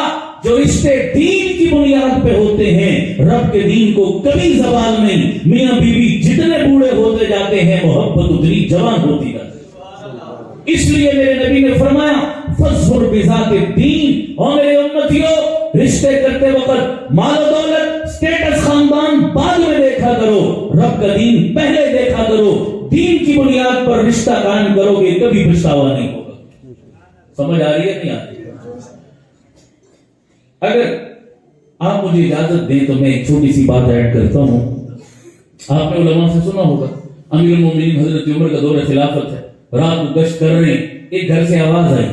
جو رشتے دین کی بنیاد پہ ہوتے ہیں، رب کے دین کو کبھی زوال نہیں۔ میاں بیوی جتنے بوڑھے ہوتے جاتے ہیں، محبت اتنی جوان ہوتی جاتی ہے۔ اس لیے میرے نبی نے فرمایا فاصبر بذات الدین، اور میرے امتیوں، رشتے کرتے وقت مال و دولت، سٹیٹس، خاندان بعد میں دیکھا کرو، رب کا دین پہلے دیکھا کرو۔ دین کی بنیاد پر رشتہ قائم کرو گے، کبھی پچھتاوا نہیں ہوگا۔ سمجھ آ رہی ہے نہیں آتی؟ اگر آپ مجھے اجازت دیں تو میں ایک چھوٹی سی بات ایڈ کرتا ہوں۔ آپ نے علماء سے سنا ہوگا، امیر المومنین حضرت عمر کا دور خلافت ہے، رات کو گشت کر رہے ہیں، ایک گھر سے آواز آئی،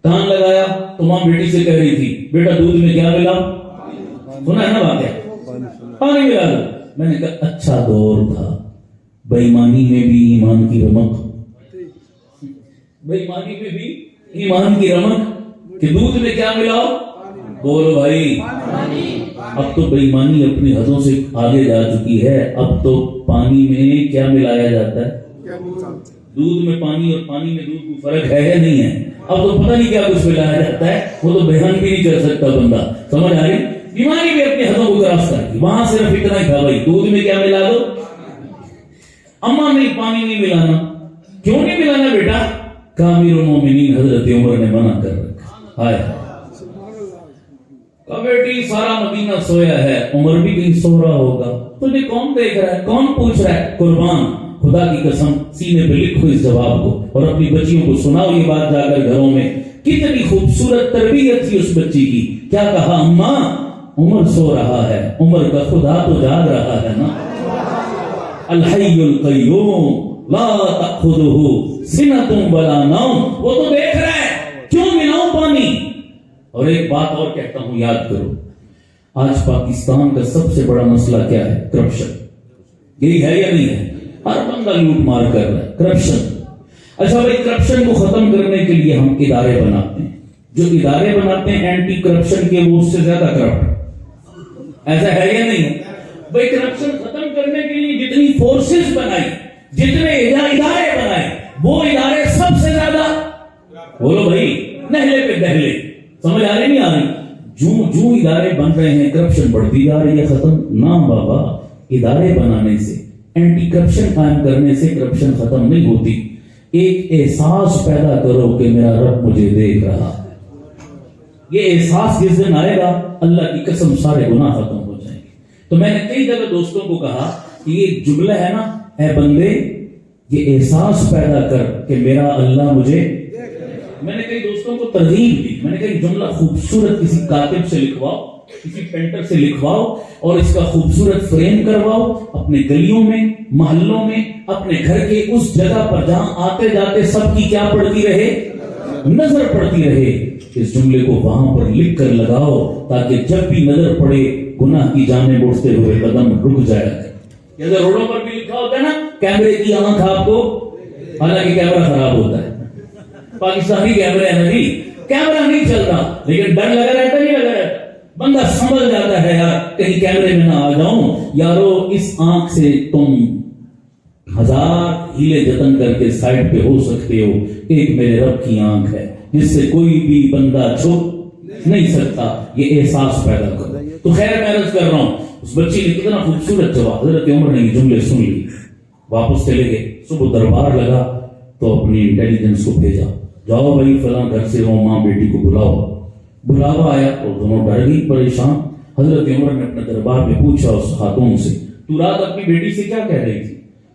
کان لگایا تو ماں بیٹی سے کہہ رہی تھی بیٹا دودھ میں کیا ملا؟ سنا ہے نا واقعہ؟ پانی ملا دو۔ میں نے کہا اچھا دور تھا، بے ایمانی میں بھی ایمان کی رمق، بے ایمانی میں بھی ایمان کی رمق، کہ دودھ میں کیا ملاؤ؟ بولو بھائی، اب تو بے ایمانی اپنی حدوں سے آگے جا چکی ہے، اب تو پانی میں کیا ملایا جاتا ہے؟ دودھ میں پانی، اور پانی میں دودھ کو فرق ہے یا نہیں ہے؟ اب تو پتہ نہیں کیا کچھ ملایا جاتا ہے، وہ تو بیان بھی نہیں کر سکتا بندہ۔ سمجھ آ رہی؟ بیماری بھی اپنی حدوں کو کراس کر کے وہاں صرف اتنا ہی تھا، بھائی دودھ میں کیا ملا دو؟ اما نہیں، پانی نہیں ملانا۔ کیوں نہیں ملانا بیٹا؟ کہا امیر المومنین حضرت عمر نے منع کر رکھا۔ ہائے کہا بیٹی سارا مدینہ سویا ہے، عمر بھی کہیں سو رہا ہوگا، تجھے کون دیکھ رہا ہے، کون پوچھ رہا ہے؟ قربان خدا کی قسم، سینے پہ لکھو اس جواب کو اور اپنی بچیوں کو سناؤ یہ بات جا کر گھروں میں۔ کتنی خوبصورت تربیت تھی اس بچی کی۔ کیا کہا؟ اماں عمر سو رہا ہے، عمر کا خدا تو جاگ رہا ہے نا۔ الحی القیوم لا تأخذہ سنۃ ولا نوم، وہ تو دیکھ رہا ہے، کیوں ملاؤں پانی؟ اور ایک بات اور کہتا ہوں، یاد کرو، آج پاکستان کا سب سے بڑا مسئلہ کیا ہے؟ کرپشن۔ یہی ہے یا نہیں ہے؟ ہر بندہ لوٹ مار کر رہا ہے، کرپشن۔ اچھا بھائی، کرپشن کو ختم کرنے کے لیے ہم ادارے بناتے ہیں، جو ادارے بناتے ہیں اینٹی کرپشن کے، وہ اس سے زیادہ کرپٹ، ایسا ہے یا نہیں ہے؟ بھائی کرپشن ختم کرنے کے لیے جتنی فورسز بنائی، جتنے ادارے بنائے، وہ ادارے سب سے زیادہ، بولو بھائی، نہلے پہ دہلے۔ سمجھ آ رہی نہیں آ رہی؟ جو ادارے بن رہے ہیں کرپشن بڑھتی جا رہی ہے۔ ختم نہ بابا، ادارے بنانے سے، اینٹی کرپشن قائم کرنے سے کرپشن ختم نہیں ہوتی۔ ایک احساس پیدا کرو کہ میرا رب مجھے دیکھ رہا ہے۔ یہ احساس جس دن آئے گا، اللہ کی قسم سارے گناہ ختم ہو جائیں گے۔ تو میں نے کئی جگہ دوستوں کو کہا کہ یہ جملہ ہے نا، اے بندے یہ احساس پیدا کر کہ میرا اللہ مجھے، میں نے کئی دوستوں کو ترغیب دی، میں نے کہا جملہ خوبصورت کسی کاتب سے لکھواؤ، کسی پینٹر سے لکھواؤ اور اس کا خوبصورت فریم کرواؤ، اپنے گلیوں میں، محلوں میں، اپنے گھر کے اس جگہ پر جہاں آتے جاتے سب کی کیا پڑتی رہے؟ نظر پڑتی رہے۔ اس جملے کو وہاں پر لکھ کر لگاؤ تاکہ جب بھی نظر پڑے گناہ کی جانب اٹھتے ہوئے قدم رک جائے. اگر روڈوں پر بھی لکھا ہوتا ہے نا کیمرے کی آنکھ آپ کو، حالانکہ کیمرہ خراب ہوتا ہے، پاکستانی کیمرے ہے نا جی، کیمرہ نہیں چلتا لیکن ڈر لگا رہتا، نہیں لگا رہتا، بندہ سنبھل جاتا ہے یار کہیں کیمرے میں نہ آ جاؤں. یارو اس آنکھ سے تم ہزار ہیلے جتن کر کے سائڈ پہ ہو سکتے ہو، ایک میرے رب کی آنکھ ہے جس سے کوئی بھی بندہ چھپ نہیں سکتا. یہ احساس پیدا کرو. تو خیر میں عرض کر رہا ہوں اس بچی نے کتنا خوبصورت جواب، حضرت عمر نے یہ جملے سن لی، واپس چلے گئے. صبح دربار لگا تو اپنی انٹیلیجنس کو بھیجا، جاؤ بھائی فلاں گھر سے وہ ماں بیٹی کو بلاؤ. بلاوا آیا اور دونوں ڈر گئی پریشان. حضرت عمر نے اپنے دربار میں پوچھا اس خاتون سے، تو رات اپنی بیٹی سے کیا کہہ رہی تھی؟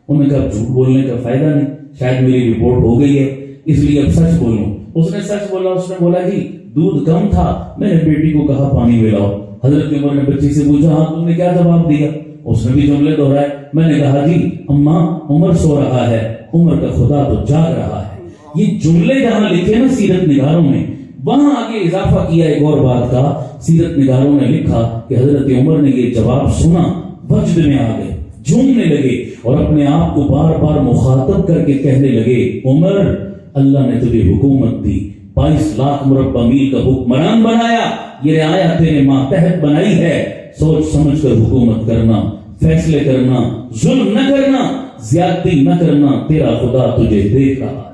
انہوں نے کہا جھوٹ بولنے کا فائدہ نہیں، شاید میری رپورٹ ہو گئی ہے اس لیے اب سچ بولوں. اس نے سچ بولا. اس نے بولا جی دودھ کم تھا، میں نے بیٹی کو کہا پانی ملاؤ. حضرت عمر نے بچی سے پوچھا ہاں تم نے کیا جواب دیا؟ اس نے بھی جملے دہرائے. میں نے کہا جی اماں عمر سو رہا ہے، عمر کا خدا تو جاگ رہا ہے. یہ جملے جہاں لکھے نا سیرت نگاروں نے، وہاں آگے اضافہ کیا ایک اور بات کا. سیرت نگاروں نے لکھا کہ حضرت عمر نے یہ جواب سنا، وجد میں آ گئے، جھومنے لگے اور اپنے آپ کو بار بار مخاطب کر کے کہنے لگے عمر اللہ نے تجھے حکومت دی، 22 لاکھ مربع میل کا حکمران بنایا، یہ رعایا تیرے ماتحت بنائی ہے، سوچ سمجھ کر حکومت کرنا، فیصلے کرنا، ظلم نہ کرنا، زیادتی نہ کرنا، تیرا خدا تجھے دیکھ رہا ہے.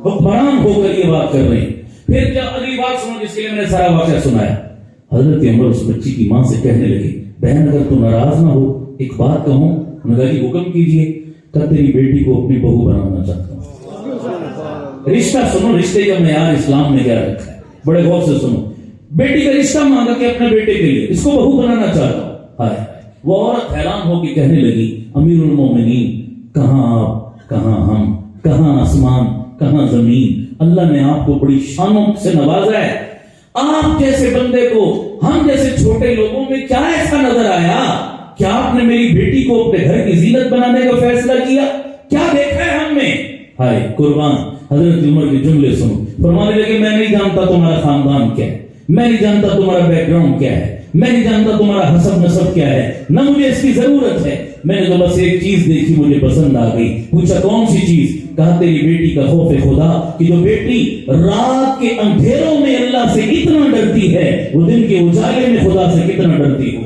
حکمران ہو کر یہ بات کر رہے ہیں. پھر جب اگلی بات سنو جس کے لیے میں نے سارا واقعہ سنایا. حضرت عمر اس بچی کی ماں سے کہنے لگے بہن اگر تو ناراض نہ ہو ایک بات کہوں. انہوں نے کہا جی حکم کیجئے. کہ تیری بیٹی کو اپنی بہو بنانا چاہتا ہوں. رشتہ سنو، رشتے کا معیار اسلام نے کیا رکھا ہے، بڑے غور سے سنو. بیٹی کا رشتہ مانگا کہ اپنے بیٹے کے لیے اس کو بہو بنانا چاہتا ہوں. ہائے وہ عورت حیران ہو کے کہنے لگی امیر المومنین کہاں آپ، کہاں ہم، کہاں آسمان، کہاں زمین. اللہ نے آپ کو بڑی شانوں سے نوازا ہے. آپ جیسے بندے کو ہم جیسے چھوٹے لوگوں میں کیا ایسا نظر آیا؟ کیا آپ نے میری بیٹی کو اپنے گھر کی زینت بنانے کا فیصلہ کیا؟ کیا دیکھا ہے ہم نے؟ ہائے قربان. حضرت عمر کے جملے سنو. فرمانے لگے میں نہیں جانتا تمہارا خاندان کیا ہے، میں نہیں جانتا تمہارا بیک گراؤنڈ کیا ہے، میں نہیں جانتا تمہارا حسب نسب کیا ہے، نہ مجھے اس کی ضرورت ہے. میں نے تو بس ایک چیز دیکھی مجھے پسند آ گئی. پوچھا کون سی چیز؟ کہا تیری بیٹی کا خوف خدا کہ جو بیٹی رات کے اندھیروں میں اللہ سے اتنا ڈرتی ہے وہ دن کے اجالے میں خدا سے کتنا ڈرتی ہو.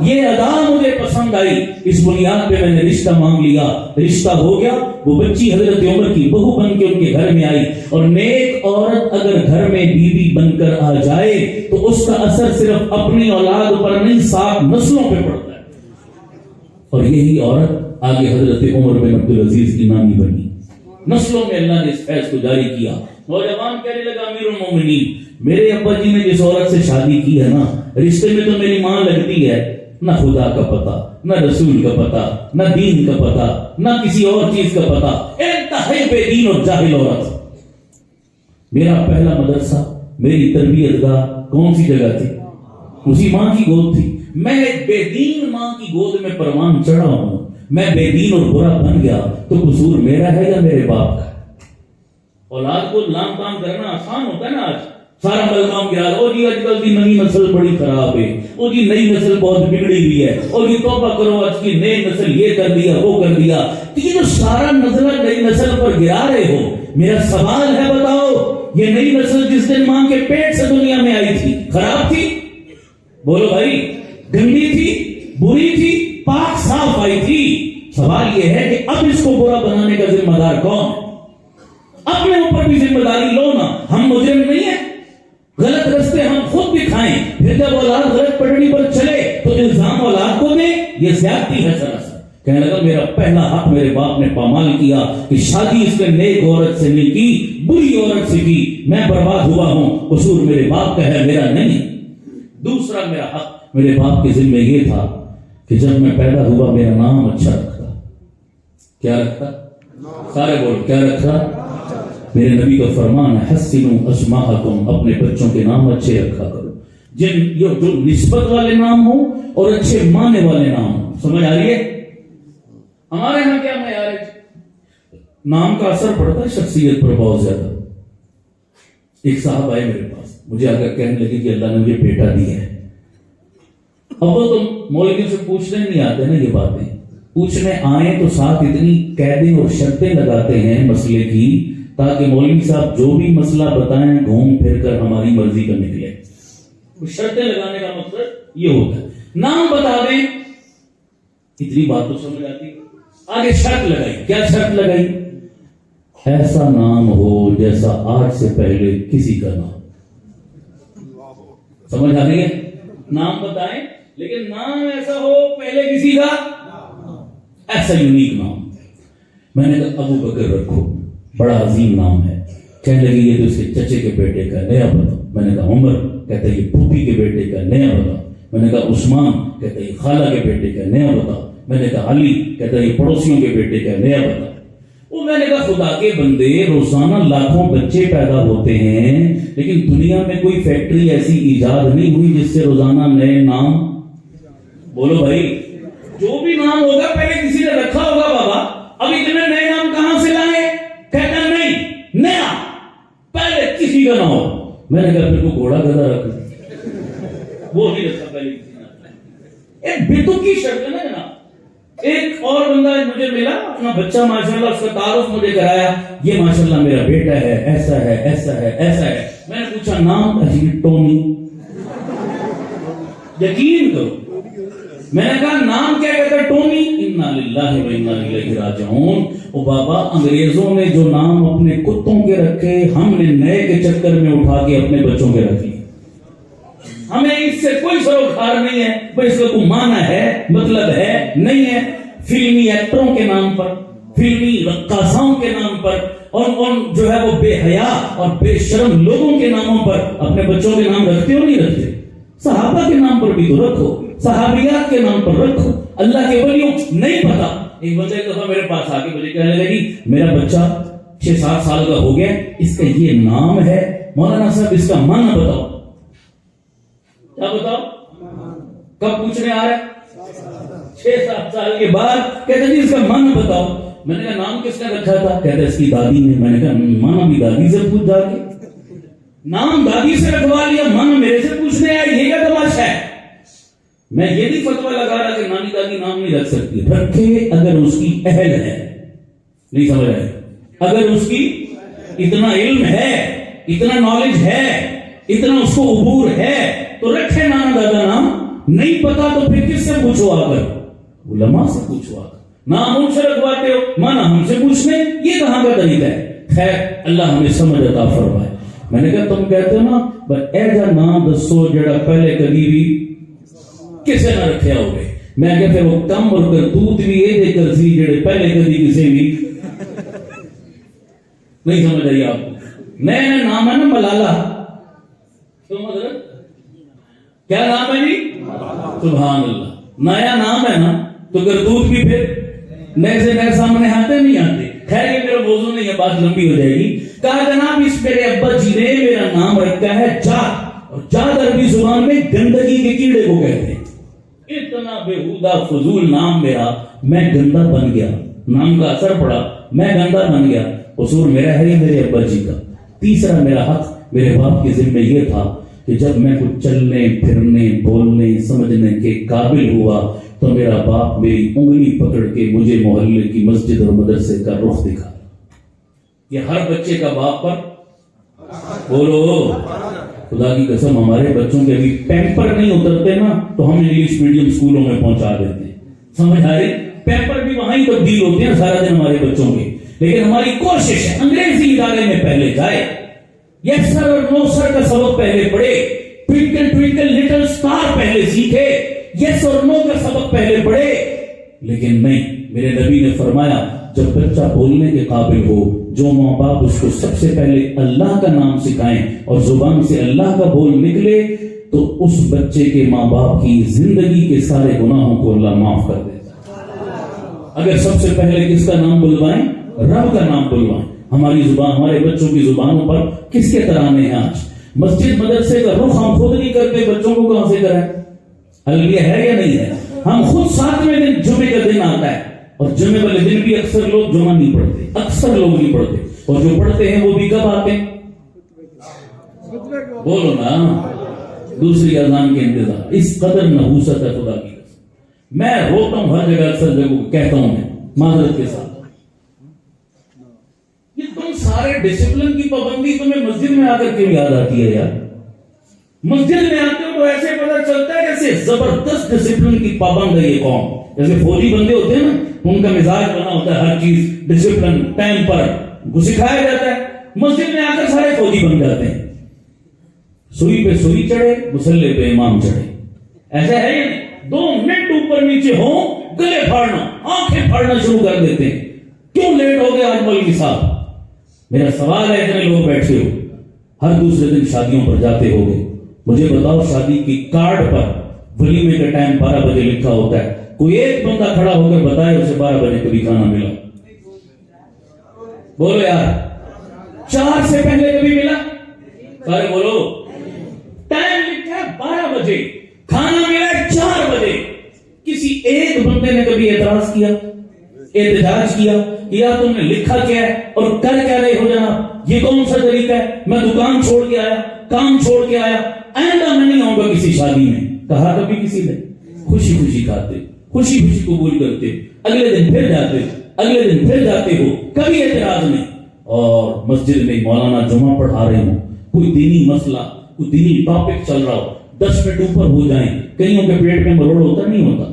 یہ ادا مجھے پسند آئی. اس بنیاد پہ میں نے رشتہ مانگ لیا. رشتہ ہو گیا. وہ بچی حضرت عمر کی بہو بن کے ان کے گھر میں آئی. اور نیک عورت اگر گھر میں بیوی بن کر آ جائے تو اس کا اثر صرف اپنی اولاد پر نہیں 7 نسلوں پہ پڑتا ہے. اور یہی عورت آگے حضرت عمر بن عبدالعزیز کی نانی بنی. نسلوں میں اللہ نے اس فیض کو جاری کیا. نوجوان کہنے لگا امیر المومنین میرے ابا جی نے جس عورت سے شادی کی ہے نا رشتے میں تو میری ماں لگتی ہے، نہ خدا کا پتہ، نہ رسول کا پتہ، نہ دین کا پتہ، نہ کسی اور چیز کا پتہ. انتہائی بے دین اور جاہل عورت. میرا پہلا مدرسہ، میری تربیت گاہ کون سی جگہ تھی؟ اسی ماں کی گود تھی. میں ایک بے دین ماں کی گود میں پروان چڑھا ہوں. میں بے دین اور برا بن گیا تو قصور میرا ہے یا میرے باپ کا؟ اولاد کو لام تام کرنا آسان ہوتا ہے نا. آج سارا ملکام گرا او جی آج کل کی نئی نسل بڑی خراب ہے، او جی نئی نسل بہت بگڑی ہوئی ہے، او جی توبہ کرو آج کی نئی نسل یہ کر دیا وہ کر دیا. یہ جو سارا نزلہ نئی نسل پر گرا رہے ہو، میرا سوال ہے بتاؤ یہ نئی نسل جس دن ماں کے پیٹ سے دنیا میں آئی تھی خراب تھی؟ بولو بھائی. گندی تھی، بری تھی، پاک صاف آئی تھی؟ سوال یہ ہے کہ اب اس کو برا بنانے کا ذمہ دار کون؟ اپنے اوپر بھی ذمہ داری لو نا. ہم مجرم نہیں ہیں. غلط رستے ہم خود دکھائیں، پھر جب اولاد غلط پٹڑی پر چلے تو الزام اولاد کو دیں. یہ زیادتی ہے سراسر. کہنے لگا میرا پہلا حق میرے باپ نے پامال کیا کہ شادی اس نے نیک عورت سے نہیں کی، بری عورت سے کی. میں برباد ہوا ہوں، قصور میرے باپ کا ہے، میرا نہیں. دوسرا میرا حق میرے باپ کے ذمہ یہ تھا کہ جب میں پیدا ہوا میرا نام اچھا رکھتا. کیا رکھتا؟ سارے بولو کیا رکھتا؟ میرے نبی کا فرمان ہے حسنوا اسماءکم، اپنے بچوں کے نام اچھے رکھا کرو. جو نسبت والے نام ہوں اور اچھے معنی والے نام ہوں. سمجھ آ رہی ہے؟ ہمارے یہاں کیا معیار ہے؟ نام کا اثر پڑتا ہے شخصیت پر بہت زیادہ. ایک صاحب آئے میرے پاس, مجھے آ کر کہنے لگے کہ اللہ نے مجھے بیٹا دیا ہے. اب وہ تو مولویوں سے پوچھنے نہیں آتے نا یہ باتیں, پوچھنے آئیں تو ساتھ اتنی قیدیں اور شرطیں لگاتے ہیں مسئلے کی, تاکہ مولوی صاحب جو بھی مسئلہ بتائیں گھوم پھر کر ہماری مرضی کا نکلے. شرطیں لگانے کا مقصد یہ ہوتا ہے, نام بتا دیں, اتنی بات تو سمجھ آتی. آگے شرط لگائی. کیا شرط لگائی؟ ایسا نام ہو جیسا آج سے پہلے کسی کا نام. سمجھ آ رہی ہے؟ نام بتائیں لیکن نام ایسا ہو پہلے کسی کا, ایسا یونیک نام. میں نے کہا ابو بکر رکھو, بڑا عظیم نام ہے. کہنے لگی یہ تو اس کے چچے کے بیٹے کا, نیا بتاؤ. میں نے کہا عمر. کہتا ہے یہ پھوپھی کے بیٹے کا, نیا بتاؤ. میں نے کہا عثمان. کہتا ہے یہ خالہ کے بیٹے کا, نیا بتاؤ. میں نے کہا علی. کہتا ہے یہ پڑوسیوں کے بیٹے کا, نیا بتاؤ. وہ میں نے کہا خدا کے بندے, روزانہ لاکھوں بچے پیدا ہوتے ہیں, لیکن دنیا میں کوئی فیکٹری ایسی ایجاد نہیں ہوئی جس سے روزانہ نئے نام. بولو بھائی, جو بھی نام ہوگا پہلے کسی نے رکھا ہوگا بابا. اب اتنے نئے نام کہاں سے لائے؟ کہتا نہیں, نیا پہلے کسی کا نام ہو. میں نے کہا پھر کو گھوڑا گدھا رکھ, وہ نہیں رکھا پہلے کسی نے. ایک بیتو کی شرط ہے نا جناب. ایک اور بندہ مجھے ملا, اپنا بچہ ماشاءاللہ اس کا تعارف مجھے کرایا, یہ ماشاءاللہ میرا بیٹا ہے, ایسا ہے ایسا ہے ایسا ہے. میں نے پوچھا نام؟ ٹونی. یقین کرو, میں نے کہا نام کیا کہتا ہے؟ ٹونی. انا للہ و انا الیہ راجعون. او بابا, انگریزوں نے جو نام اپنے کتوں کے رکھے, ہم نے نئے کے چکر میں اٹھا کے اپنے بچوں کے رکھ لیے. ہمیں اس سے کوئی سروکار نہیں ہے, بھائی اس کا کوئی معنی ہے, مطلب ہے نہیں ہے. فلمی ایکٹروں کے نام پر, فلمی رقاصاؤں کے نام پر, اور جو ہے وہ بے حیا اور بے شرم لوگوں کے ناموں پر اپنے بچوں کے نام رکھتے ہو نہیں رکھتے؟ صحابہ کے نام پر بھی تو رکھو, صحابیات کے نام پر رکھو, اللہ کے ولیوں. نہیں پتا. ایک بندہ ایک دفعہ میرے پاس آ کے مجھے کہنے لگی میرا بچہ 6-7 سال کا ہو گیا, اس کا یہ نام ہے, مولانا صاحب اس کا معنی بتاؤ. کیا بتاؤ؟ کب پوچھنے آ رہا ہے؟ 6-7 سال کے بعد. کہتے جی اس کا معنی بتاؤ. میں نے کہا نام کس نے رکھا تھا؟ کہتے اس کی دادی نے. میں نے کہا معنی بھی دادی سے پوچھ جا کے. نام دادی سے رکھوا لیا, معنی میرے سے پوچھنے آئے, یہ کیا تماشا ہے؟ میں یہ نہیں فتویٰ لگا رہا کہ نانی دادی نام نہیں رکھ سکتی. رکھے اگر اس کی اہل ہے. نہیں سمجھ رہے؟ اگر اس کی اتنا علم ہے, اتنا نالج ہے, اتنا اس کو عبور ہے تو رکھے نانا دادا نام. نہیں پتا تو پھر کس سے پوچھو آ کر؟ علماء سے پوچھو آ کر. نام ان سے رکھواتے ہو, مانا ہم سے پوچھنے, یہ کہاں کا طریقہ ہے؟ خیر اللہ ہمیں سمجھ عطا فرمائے. میں نے کہا تم کہتے ہو نا اے جا نام دسو جڑا پہلے کبھی بھی کسے نہ رکھیا ہوئے. میں کہا پھر وہ کم اور کرتوت بھی اے دے کر سی جڑے پہلے کبھی کسے بھی نہیں. سمجھ آئی آپ کو؟ نئے نام ہے نا ملالہ. تو مطلب کیا نام ہے جی؟ سبحان اللہ. نیا نام ہے نا تو کرتوت بھی پھر نئے سے نئے سامنے آتے نہیں آتے. خیر یہ میرا موضوع نہیں ہے, بات لمبی ہو جائے گی. کہا جناب اس میرے ابا جی نے میرا نام رکھا ہے جاد, اور جاد عربی زبان میں گندگی کے کیڑے کو کہتے ہیں. اتنا بےہودہ فضول نام میرا, میں گندا بن گیا. نام کا اثر پڑا, میں گندا بن گیا. قصور میرا ہے یا میرے ابا جی کا؟ تیسرا میرا حق میرے باپ کے ذمہ یہ تھا کہ جب میں کچھ چلنے پھرنے بولنے سمجھنے کے قابل ہوا تو میرا باپ میری انگلی پکڑ کے مجھے محلے کی مسجد اور مدرسے کا رخ دکھا. یہ ہر بچے کا باپ پر بولو خدا کی قسم. ہمارے بچوں کے ابھی پیمپر نہیں اترتے نا تو ہم انگلش میڈیم اسکولوں میں پہنچا دیتے ہیں. سمجھ آ رہی؟ پیمپر بھی وہاں ہی تبدیل ہوتے ہیں سارا دن ہمارے بچوں کے. لیکن ہماری کوشش ہے انگریزی ادارے میں پہلے جائے, یس سر اور نو سر کا سبق پہلے پڑھے, ٹوئنکل ٹوئنکل لٹل سٹار پہلے سیکھے, یس اور نو کا سبق پہلے پڑھے. لیکن نہیں, میرے نبی نے فرمایا جب بچہ بولنے کے قابل ہو, جو ماں باپ اس کو سب سے پہلے اللہ کا نام سکھائیں اور زبان سے اللہ کا بول نکلے تو اس بچے کے ماں باپ کی زندگی کے سارے گناہوں کو اللہ معاف کر دیتا. اگر سب سے پہلے کس کا نام بلوائیں؟ رب کا نام بلوائیں. ہماری زبان, ہمارے بچوں کی زبانوں پر کس کے ترانے ہیں آج؟ مسجد مدرسے کا رخ ہم خود نہیں کرتے, بچوں کو کہاں سے کرائیں؟ حل ہے یا نہیں ہے؟ ہم خود 7ویں دن جمعے کا دن آتا ہے, اور جمعے والے دن بھی اکثر لوگ جمعہ نہیں پڑھتے, اکثر لوگ نہیں پڑھتے, اور جو پڑھتے ہیں وہ بھی کب آتے ہیں؟ بولو نا. دوسری اذان کے انتظار. اس قدر نحوست ہے خدا کی. میں روتا ہوں ہر جگہ, اکثر جگہوں کہتا ہوں میں معذرت کے ساتھ, یہ تم سارے ڈسپلن کی پابندی تمہیں مسجد میں آ کر کیوں یاد آتی ہے یار؟ مسجد میں آتے ہو تو ایسے پتہ چلتا ہے کیسے زبردست ڈسپلن کی پابند ہے یہ قوم. جیسے فوجی بندے ہوتے ہیں نا, ان کا مزاج بنا ہوتا ہے ہر چیز ڈسپلن ٹائم پر سکھایا جاتا ہے. مسجد میں آ کر سارے فوجی بن جاتے ہیں. سوئی پہ سوئی چڑھے, مسلے پہ امام چڑھے. ایسا ہے یا نہیں؟ 2 منٹ اوپر نیچے ہو گلے پھاڑنا, آنکھیں پھاڑنا شروع کر دیتے ہیں. کیوں لیٹ ہو گئے آج مولوی صاحب؟ میرا سوال ہے, اتنے لوگ بیٹھے ہو, ہر دوسرے دن شادیوں پر جاتے ہو گے, مجھے بتاؤ شادی کی کارڈ پر ولیمے کا ٹائم 12 بجے لکھا ہوتا ہے. کوئی ایک بندہ کھڑا ہو کر بتائے اسے 12 بجے کبھی کھانا ملا؟ بولو یار. 4 سے پہلے کبھی ملا؟ سارے بولو. ٹائم لکھا ہے 12 بجے, کھانا ملا ہے 4 بجے. کسی ایک بندے نے کبھی اعتراض کیا, احتجاج کیا کہ یار تم نے لکھا کیا ہے اور کر کیا رہے ہو جناب؟ یہ کون سا طریقہ ہے؟ میں دکان چھوڑ کے آیا, کام چھوڑ کے آیا, آئندہ میں نہیں آؤں گا کسی شادی میں. کہا کبھی کسی نے؟ خوشی خوشی کھاتے, خوشی خوشی قبول کرتے, اگلے دن پھر جاتے, اگلے دن پھر جاتے ہو, کبھی اعتراض نہیں. اور مسجد میں مولانا جمعہ پڑھا رہے ہوں, کوئی دینی مسئلہ, کوئی دینی ٹاپک چل رہا ہو, 10 منٹ اوپر ہو جائیں, کئیوں کے پیٹ میں مروڑ ہوتا نہیں ہوتا,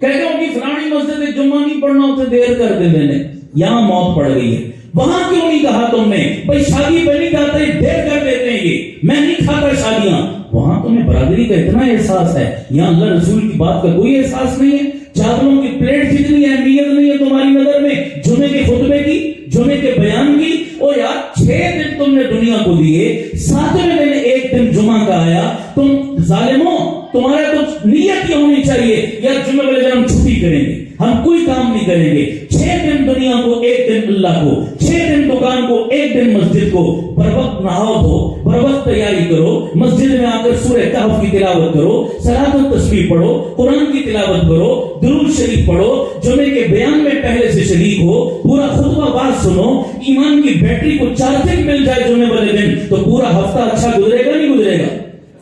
کہتے ہو کہ فلانی مسجد میں جمعہ نہیں پڑھنا ہوتا, دیر کر دے دینے, یہاں موت پڑ گئی ہے. وہاں کیوں نہیں کہا تم نے بھائی شادی پہ نہیں جاتے, دیر کر دیتے ہیں یہ, میں نہیں کھاتا شادیاں؟ وہاں تمہیں برادری کا اتنا احساس ہے, یہاں اللہ رسول کی بات کا کوئی احساس نہیں ہے. چادروں کی پلیٹ جتنی اہمیت نہیں ہے تمہاری نظر میں جمعے کے خطبے کی, جمعے کے بیان کی. اور یار 6 دن تم نے دنیا کو دیے, 7ویں دن ایک دن جمعہ کا آیا. تم ظالموں, تمہارا کچھ نیت یہ ہونی چاہیے یار جمعے والے دن ہم چھٹی کریں گے, ہم کوئی کام نہیں کریں گے. 6 دن دنیا کو, ایک دن اللہ کو, 6 دن دکان کو, ایک دن مسجد کو. بر وقت نہاؤ دھو, بر وقت تیاری کرو, مسجد میں آ کر سورہ کہف کی تلاوت کرو, صلاۃ التسبیح پڑھو, قرآن کی تلاوت کرو, درود شریف پڑھو, جمعے کے بیان میں پہلے سے شریک ہو, پورا خطبہ بات سنو. ایمان کی بیٹری کو چارجنگ مل جائے جمعے والے دن تو پورا ہفتہ اچھا گزرے گا نہیں گزرے گا؟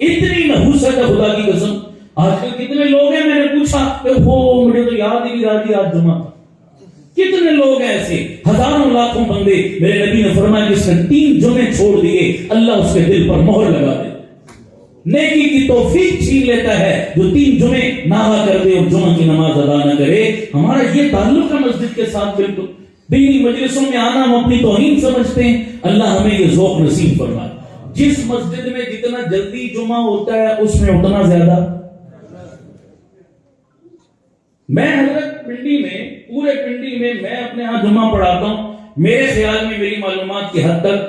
اتنی نحوست ہے خدا کی قسم. آج کل کتنے لوگ ہیں, میں نے پوچھا کہ وہ مجھے تو یاد ہی نہیں رہتی آج جمعہ تھا. کتنے لوگ ہیں ایسے, ہزاروں لاکھوں بندے. میرے نبی نے فرمایا جس نے 3 جمعے چھوڑ دیے اللہ اس کے دل پر مہر لگا دے, نیکی کی توفیق چھین لیتا ہے جو 3 جمعے نہ کر دے اور جمعہ کی نماز ادا نہ کرے. ہمارا یہ تعلق ہے مسجد کے ساتھ. بالکل دینی مجلسوں میں آنا ہم اپنی توہین سمجھتے ہیں, اللہ ہمیں یہ ذوق نصیب فرمائے. جس مسجد میں جتنا جلدی جمعہ ہوتا ہے اس میں اتنا زیادہ. میں حضرت پنڈی میں, پورے پنڈی میں میں اپنے ہاں جمعہ پڑھاتا ہوں. میرے خیال میں, میری معلومات کی حد تک,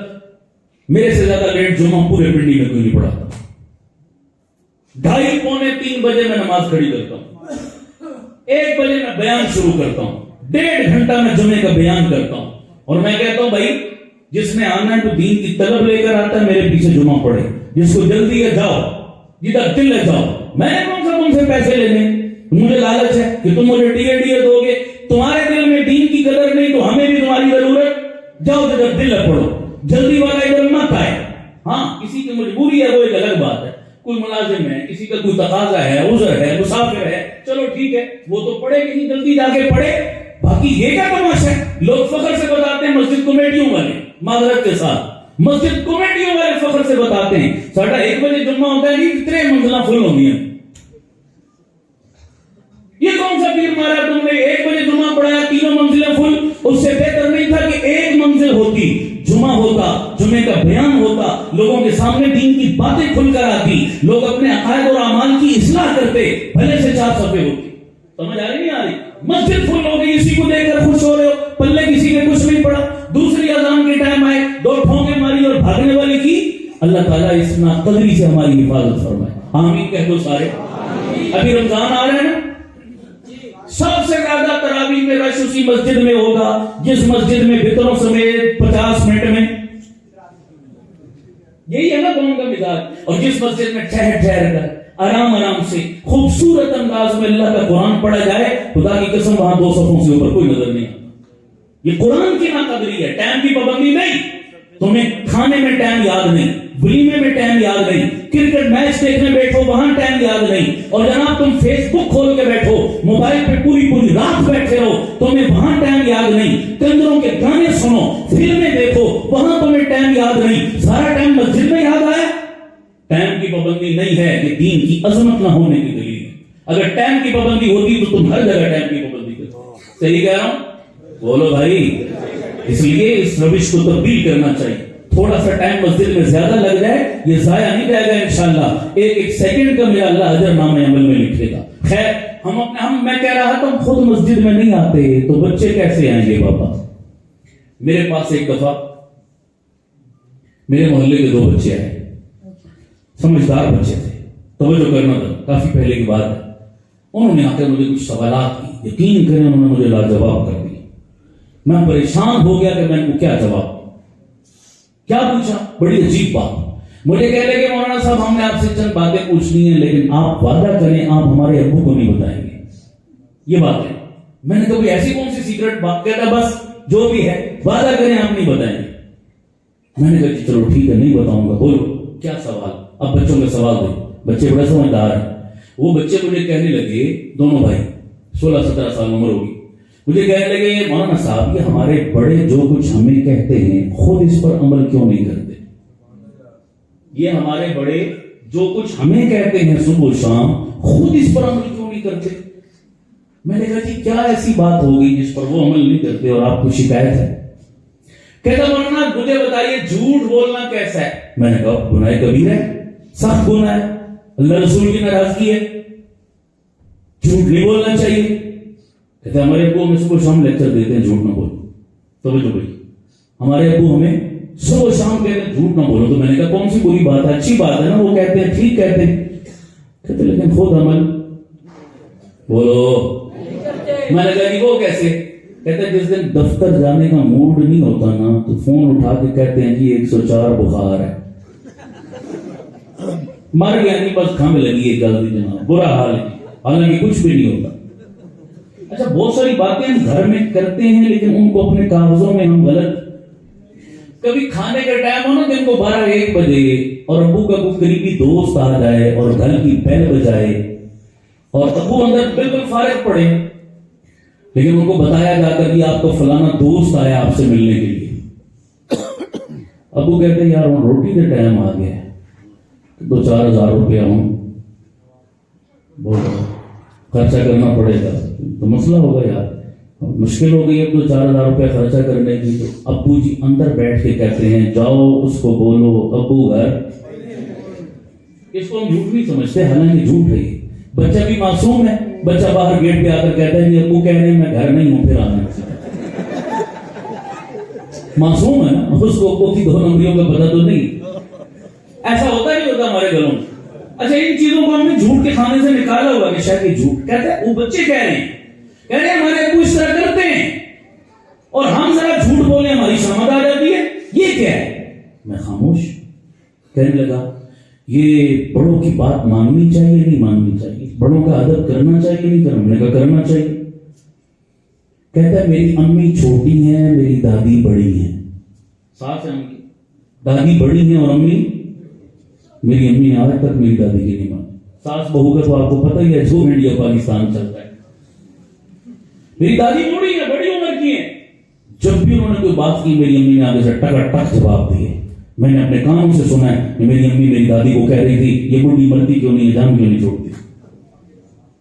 میرے سے زیادہ لیٹ جمعہ پورے پنڈی میں کوئی نہیں پڑھاتا. 2:30 پونے 3 بجے میں نماز کھڑی کرتا ہوں, 1 بجے میں بیان شروع کرتا ہوں, 1.5 گھنٹہ میں جمعے کا بیان کرتا ہوں. اور میں کہتا ہوں بھائی جس نے آنا ہے تو دین کی طلب لے کر آتا ہے, میرے پیچھے جمعہ پڑھے. جس کو جلدی ہے جاؤ, جدھر دل ہے جاؤ. میں نے کون سا تم سے پیسے لینے, مجھے لالچ ہے کہ تم مجھے ڈیے دو گے. تمہارے دل میں دین کی قدر نہیں تو ہمیں بھی تمہاری ضرورت. جاؤ جدھر دل ہے پڑھو, جلدی والا ادھر مت آئے. ہاں کسی کی مجبوری ہے وہ ایک الگ بات ہے, کوئی ملازم ہے, کسی کا کوئی تقاضا ہے, عذر ہے, مسافر ہے, چلو ٹھیک ہے, وہ تو پڑھے کہیں جلدی جا کے پڑھے. باقی یہ کیا تماشا ہے؟ لوگ فخر سے بتاتے ہیں مسجد کمیٹیوں والے, معذرت کے ساتھ مسجد کمیٹیوں والے فخر سے بتاتے ہیں ساڑھا 1 بجے جمعہ ہوتا ہے جی, 3 منزلیں فل ہوتی ہیں. یہ کون سا پیر مارا تم نے, 1 بجے جمعہ پڑھایا 3 منزلیں فل. اس سے بہتر نہیں تھا کہ 1 منزل ہوتی, جمعہ ہوتا, جمعے کا بیان ہوتا, لوگوں کے سامنے دین کی باتیں کھل کر آتی, لوگ اپنے عقائد اور اعمال کی اصلاح کرتے, بھلے سے 4 صفحے ہوتی. سمجھ آ رہی نہیں آ رہی؟ مسجد فل ہو گئی, اسی کو دیکھ کر خوش ہو رہے ہو, پلے کسی نے کچھ نہیں پڑھا. دوسری اذان کے ٹائم آئے, 2 ٹھونکے ماری اور بھاگنے والی کی. اللہ تعالیٰ اس ناقدری سے ہماری حفاظت فرمائے. آمین کہہ دو سارے. ابھی رمضان آ رہا ہے نا, سب سے زیادہ تراویح میں رش اسی مسجد میں ہوگا جس مسجد میں بطروں سمیت 50 منٹ میں. یہی ہے نا قوم کا مزاج. اور جس مسجد میں ٹھہر کر آرام سے خوبصورت انداز میں اللہ کا قرآن پڑھا جائے, خدا کی قسم وہاں 2 صفوں سے اوپر کوئی نظر نہیں. یہ قرآن کی ناقدری ہے, ٹائم کی پابندی نہیں. تمہیں کھانے میں ٹائم یاد نہیں, ولیمے میں ٹائم یاد نہیں, کرکٹ میچ دیکھنے بیٹھو وہاں ٹائم یاد نہیں, اور جناب تم فیس بک کھول کے بیٹھو, موبائل پہ پوری رات بیٹھے رہو, تمہیں وہاں ٹائم یاد نہیں, کنجروں کے گانے سنو, فلمیں دیکھو, وہاں تمہیں ٹائم یاد نہیں, سارا ٹائم مسجد میں یاد آیا. ٹائم کی پابندی نہیں ہے کہ دین کی عظمت نہ ہونے کی دلیل ہے. اگر ٹائم کی پابندی ہوتی تو تم ہر جگہ ٹائم کی پابندی کرتے. صحیح کہہ رہا ہوں؟ بولو بھائی. اس لیے اس روش کو تبدیل کرنا چاہیے. تھوڑا سا ٹائم مسجد میں زیادہ لگ جائے, یہ ضائع نہیں جائے گا انشاءاللہ. ایک سیکنڈ کا میرا اللہ اجر نامہ عمل میں لکھے گا. خیر, میں کہہ رہا تھا ہم خود مسجد میں نہیں آتے تو بچے کیسے آئیں گے بابا. میرے پاس ایک دفعہ میرے محلے کے 2 بچے آئے, سمجھدار بچے تھے, توجہ کرنا تھا, کافی پہلے کی بات ہے. انہوں نے آ کر مجھے کچھ سوالات کی, یقین کریں انہوں نے مجھے لاجواب کر دی. میں پریشان ہو گیا کہ میں ان کو کیا جواب دوں. کیا پوچھا؟ بڑی عجیب بات. مجھے کہہ لگے مولانا صاحب ہم نے آپ سے چند باتیں پوچھنی ہیں لیکن آپ وعدہ کریں آپ ہمارے ابو کو نہیں بتائیں گے یہ باتیں. میں نے کہا کوئی ایسی کون سی سیکرٹ بات؟ کہتا بس جو بھی ہے وعدہ کریں آپ نہیں بتائیں گے. میں نے کہا چلو ٹھیک ہے نہیں بتاؤں گا. بولو کیا سوال؟ اب بچوں کے سوال دیں, بچے بڑے سمجھدار ہیں. وہ بچے مجھے کہنے لگے, دونوں بھائی 16-17 سال عمر ہوگی, مجھے کہنے لگے مولانا صاحب یہ ہمارے بڑے جو کچھ ہمیں کہتے ہیں خود اس پر عمل کیوں نہیں کرتے. یہ ہمارے بڑے جو کچھ ہمیں کہتے ہیں صبح و شام خود اس پر عمل کیوں نہیں کرتے. میں نے کہا جی کیا ایسی بات ہوگی جس پر وہ عمل نہیں کرتے اور آپ کو شکایت ہے؟ کہتا مولانا مجھے بتائیے جھوٹ بولنا کیسا ہے. میں نے کہا گناہ کبیرہ ہے, سخت گناہ ہے, اللہ رسول کی ناراضگی ہے, جھوٹ نہیں بولنا چاہیے. کہتے ہمارے ابو ہمیں صبح شام لیکچر دیتے ہیں جھوٹ نہ بولو. توجہ بھائی, ہمارے ابو ہمیں صبح شام کہتے ہیں جھوٹ نہ بولو. تو میں نے کہا کون سی بری بات ہے, اچھی بات ہے نا, وہ کہتے ہیں ٹھیک کہتے ہیں. کہتے لیکن خود عمل بولو. میں نے کہا وہ کیسے؟ کہتے ہیں جس دن دفتر جانے کا موڈ نہیں ہوتا نا تو فون اٹھا کے کہتے ہیں جی 104 بخار ہے, مر گیا نہیں بس کھمب لگی ہے جلدی جناب, برا حال ہے, حالانکہ کچھ بھی نہیں ہوتا. اچھا بہت ساری باتیں ہم گھر میں کرتے ہیں لیکن ان کو اپنے کاغذوں میں ہم غلط. کبھی کھانے کا ٹائم ہو نا دن کو 12-1 بجے اور ابو کا کوئی قریبی دوست آ جائے اور گھر کی بیل بجائے اور ابو اندر بالکل فارغ پڑے, لیکن ان کو بتایا جا کر کہ آپ کو فلانا دوست آیا آپ سے ملنے کے لیے. ابو کہتے ہیں یار وہ روٹی کے ٹائم آ گیا, 2-4 ہزار روپیہ ہوں بہت خرچہ کرنا پڑے گا تو مسئلہ ہوگا یار, مشکل ہو گئی اب 2-4 ہزار روپیہ خرچہ کرنے کی. تو ابو جی اندر بیٹھ کے کہتے ہیں جاؤ اس کو بولو ابو گھر. اس کو ہم جھوٹ نہیں سمجھتے, حالانکہ جھوٹ ہے. بچہ بھی معصوم ہے, بچہ باہر گیٹ پہ آ کر کہتا ہے جی ابو کہہ رہے ہیں میں گھر نہیں ہوں پھر آنا. معصوم ہے نا, اس کو ابو کی 2 نمبریوں کا پتہ تو نہیں. ایسا ہوتا نہیں ہوتا ہمارے گھروں میں. اچھا ان چیزوں کو ہم نے جھوٹ کے کھانے سے نکالا ہوا کہ شاید یہ جھوٹ. کہتے ہیں وہ بچے کہہ رہے ہیں ہمارے ابو اس طرح کرتے ہیں اور ہم ذرا جھوٹ بولے ہماری شرمت آ جاتی ہے, یہ کیا ہے؟ میں خاموش. کہنے لگا یہ بڑوں کی بات ماننی چاہیے نہیں ماننی چاہیے, بڑوں کا ادب کرنا چاہیے نہیں کرنا. میں نے کہا کرنا چاہیے. کہتا ہے میری امی چھوٹی ہیں میری دادی بڑی ہیں. ساتھ ہے امی, دادی بڑی ہیں اور امی, میری امی نے آج تک میری دادی کی نہیں مانی. ساس بہو کا تو آپ کو پتہ ہی ہے جو انڈیا پاکستان چلتا ہے. میری دادی بوڑھی ہے, بڑی عمر کی ہے. جب بھی انہوں نے کوئی بات کی میری امی نے آگے سے ٹک جواب دیے. میں نے اپنے کانوں سے سنا ہے کہ میری امی میری دادی کو کہہ رہی تھی یہ بوڑھی مرتی کیوں نہیں ہے, جان کیوں نہیں چھوڑتی.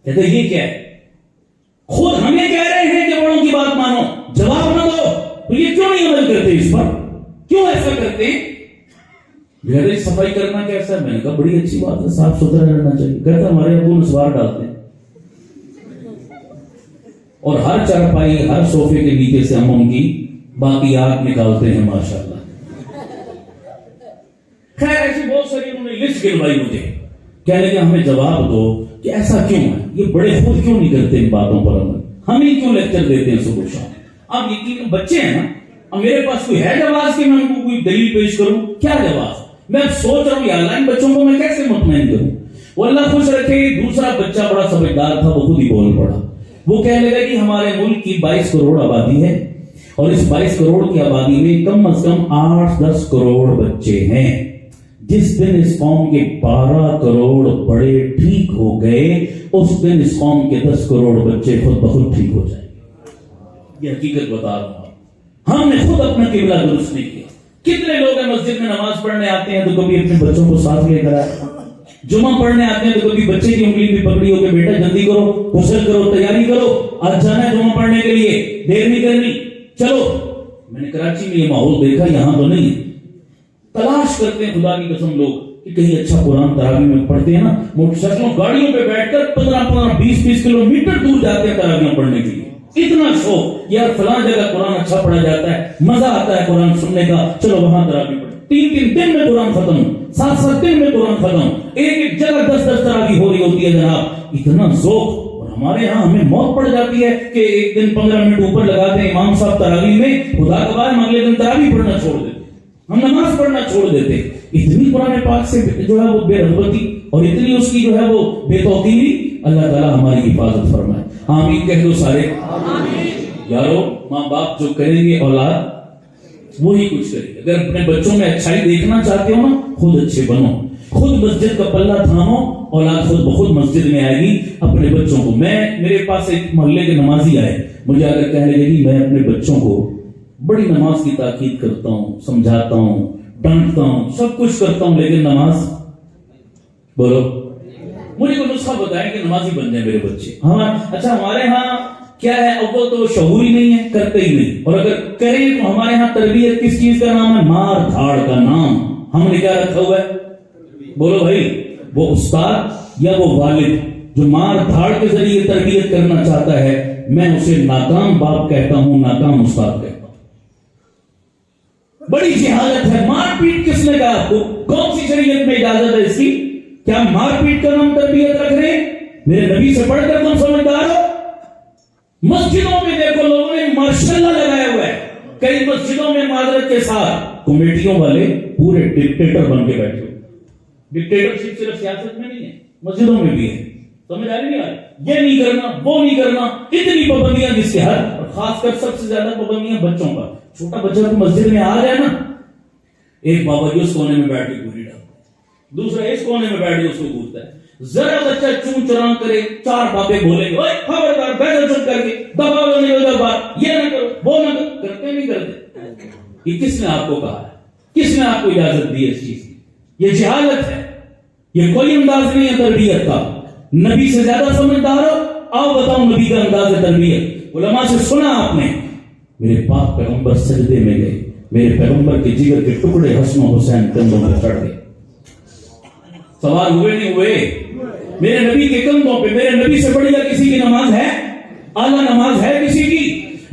کہتے یہ کیا ہے؟ خود ہمیں کہہ رہے ہیں کہ بڑوں کی بات مانو, جواب نہ دو تو یہ کیوں نہیں عمل کرتے, اس پر کیوں ایسا کرتے ہیں؟ کہتے صفائی کرنا کیسا ہے؟ میں نے کہا بڑی اچھی بات ہے, صاف ستھرا رہنا چاہیے. کہتا ہمارے ابو نسوار ڈالتے ہیں اور ہر چارپائی ہر صوفے کے نیچے سے ہم ان کی باقیات نکالتے ہیں ماشاءاللہ. خیر ایسی بہت ساری انہوں نے لسٹ گنوائی مجھے. کہنے کہ ہمیں جواب دو کہ ایسا کیوں ہے, یہ بڑے خود کیوں نہیں کرتے ان باتوں پر عمل, ہمیں کیوں لیکچر دیتے ہیں صبح شام. اب یقین بچے ہیں نا, اب میرے پاس کوئی ہے جواز کہ میں ان کو کوئی دلیل پیش کروں؟ کیا جواز؟ میں اب سوچ رہا ہوں یا اللہ ان بچوں کو میں کیسے مطمئن کروں. وہ اللہ خوش رکھے, دوسرا بچہ بڑا سمجھدار تھا, وہ خود ہی بول پڑا. وہ کہنے لگا کہ ہمارے ملک کی 22 کروڑ آبادی ہے اور اس 22 کروڑ کی آبادی میں کم از کم 8-10 کروڑ بچے ہیں. جس دن اس قوم کے 12 کروڑ بڑے ٹھیک ہو گئے اس دن اس قوم کے 10 کروڑ بچے خود بخود ٹھیک ہو جائیں گے. یہ حقیقت بتا رہا ہوں. ہم نے خود اپنا قبلہ درست نہیں کیا. کتنے لوگ ہیں مسجد میں نماز پڑھنے آتے ہیں تو کبھی اپنے بچوں کو ساتھ لے کر آئے, جمعہ پڑھنے آتے ہیں تو کبھی بچے کی انگلی بھی پکڑی ہو کہ بیٹا جلدی کرو, غسل کرو, تیاری کرو, آج جانا ہے جمعہ پڑھنے کے لیے, دیر نہیں کرنی, چلو. میں نے کراچی میں یہ ماحول دیکھا, یہاں تو نہیں. تلاش کرتے ہیں خدا کی قسم لوگ کہ کہیں اچھا قرآن تراویح میں پڑھتے ہیں نا, موٹر سائیکلوں گاڑیوں پہ بیٹھ کر 15-20 کلومیٹر دور جاتے ہیں تراویح پڑھنے کے لیے. اتنا شوق, یار فلاں جگہ قرآن اچھا پڑھا جاتا ہے, مزہ آتا ہے قرآن سننے کا, چلو وہاں تراویح پڑھیں. 3 دن میں قرآن ختم, 7 دن میں قرآن ختم, ایک جگہ 10 تراویح ہو رہی ہوتی ہے جناب. اتنا ذوق. اور ہمارے ہاں ہمیں موت پڑ جاتی ہے کہ ایک دن 15 منٹ اوپر لگاتے ہیں امام صاحب تراویح میں, خدا کا بار اگلے دن تراویح پڑھنا چھوڑ دیتے, ہم نماز پڑھنا چھوڑ دیتے. اتنی قرآن پاک سے جو ہے وہ بے رغبتی اور اتنی اس کی جو ہے وہ بے توقیری. اللہ تعالیٰ ہماری حفاظت فرمائے. آمین کہہ دو سارے. یارو ماں باپ جو کریں گے اولاد وہی کچھ کرے گی. اگر اپنے بچوں میں اچھائی دیکھنا چاہتے ہو نا, خود اچھے بنو, خود مسجد کا پلہ تھامو, اولاد خود بخود مسجد میں آئے گی. اپنے بچوں کو, میرے پاس ایک محلے کے نمازی آئے, مجھے آ کر کہنے لگی میں اپنے بچوں کو بڑی نماز کی تاکید کرتا ہوں, سمجھاتا ہوں, ڈانٹتا ہوں, سب کچھ کرتا ہوں, لیکن نماز بولو مجھے کوئی نسخہ بتائیں کہ نمازی بن جائیں میرے بچے. اچھا ہمارے ہاں کیا ہے, اول تو شعور ہی نہیں ہے, کرتے ہی نہیں, اور اگر کریں تو ہمارے ہاں تربیت کس چیز کا نام ہے, مار دھاڑ کا نام. ہم نے کیا رکھا ہوا ہے, بولو بھائی, وہ استاد یا وہ والد جو مار دھاڑ کے ذریعے تربیت کرنا چاہتا ہے, میں اسے ناکام باپ کہتا ہوں, ناکام استاد کہتا ہوں. بڑی جہالت ہے. مار پیٹ کس نے کہا آپ کو, کون سی شریعت میں اجازت ہے اس کی؟ کیا مار پیٹ کا نام تربیت رکھ رہے ہیں؟ میرے نبی سے پڑھ کر تم سمجھدار ہو. مسجدوں میں دیکھو لوگوں نے ماشاء اللہ لگایا ہوا ہے. کئی مسجدوں میں معذرت کے ساتھ کمیٹیوں والے پورے ڈکٹیٹر بن کے بیٹھے. ڈکٹیٹرشپ صرف سیاست میں نہیں ہے, مسجدوں میں بھی ہے. سمجھ آ رہی نہیں آ رہی؟ یہ نہیں کرنا, وہ نہیں کرنا, اتنی پابندیاں جس کے ہر, اور خاص کر سب سے زیادہ پابندیاں بچوں پر. چھوٹا بچہ تو مسجد میں آ رہا ہے نا, ایک بابا جی اس کونے میں بیٹھ کے گولی ڈالتا ہے, دوسرا اس کونے میں بیٹھ کے اس کو کودتا ہے. ذرا بچہ چون چران کرے, 4 باتیں بولیں گے, اوے خبردار بیٹھو چپ کر کے, دباؤ نہیں ہوگا بات, یہ نہ کرو, وہ نہ کرو. کرتے نہیں کرتے. یہ کس نے آپ کو کہا ہے, کس نے آپ کو اجازت دی اس چیز کی؟ یہ جہالت ہے, یہ کوئی انداز نہیں ہے تربیت کا. نبی سے زیادہ سمجھدار ہو, آؤ بتاؤ نبی کا انداز ہے تربیت. علماء سے سنا آپ نے, میرے پاک پیغمبر سجدے میں گئے, میرے پیغمبر کے جگر کے ٹکڑے حسن و حسین کندھوں پر چڑھ گئے. سوال ہوئے نہیں ہوئے؟ میرے نبی کے کندھوں پہ, میرے نبی سے بڑھیا کسی کی نماز ہے؟ اعلیٰ نماز ہے کسی کی؟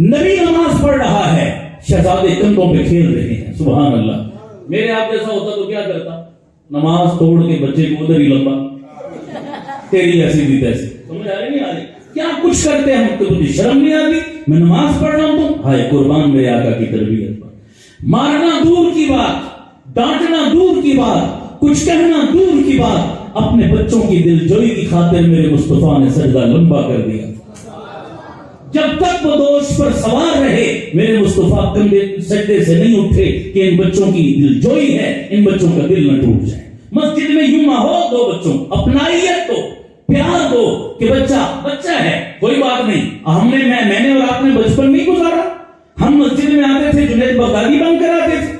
نبی نماز پڑھ رہا ہے, شہزادے کندھوں پہ کھیل رہے ہیں. سبحان اللہ. میرے آپ جیسا ہوتا تو کیا کرتا, نماز توڑ کے بچے کو ادھر ہی لمبا, تیری ایسی بھی تیسی. سمجھ آ رہی نہیں آ رہی؟ کیا کچھ کرتے ہیں ہم, تو مجھے شرم نہیں آتی, میں نماز پڑھ رہا ہوں تو ہائے قربان میرے آقا کی تربیت پر. مارنا دور کی بات, ڈانٹنا دور کی بات, کچھ کہنا دور کی بات, اپنے بچوں کی دل جوئی کی خاطر میرے مصطفیٰ نے سجدہ لمبا کر دیا. جب تک وہ دوش پر سوار رہے, میرے مصطفیٰ کندھے سجدے سے نہیں اٹھے کہ ان بچوں کی دل جوئی ہے, ان بچوں کا دل نہ ٹوٹ جائے. مسجد میں یوں ماحول دو, بچوں اپنائیت دو, پیار دو کہ بچہ ہے, کوئی بات نہیں. میں نے اور آپ نے بچپن نہیں گزارا. ہم مسجد میں آتے تھے, جنید بغدادی بن کر آتے تھے,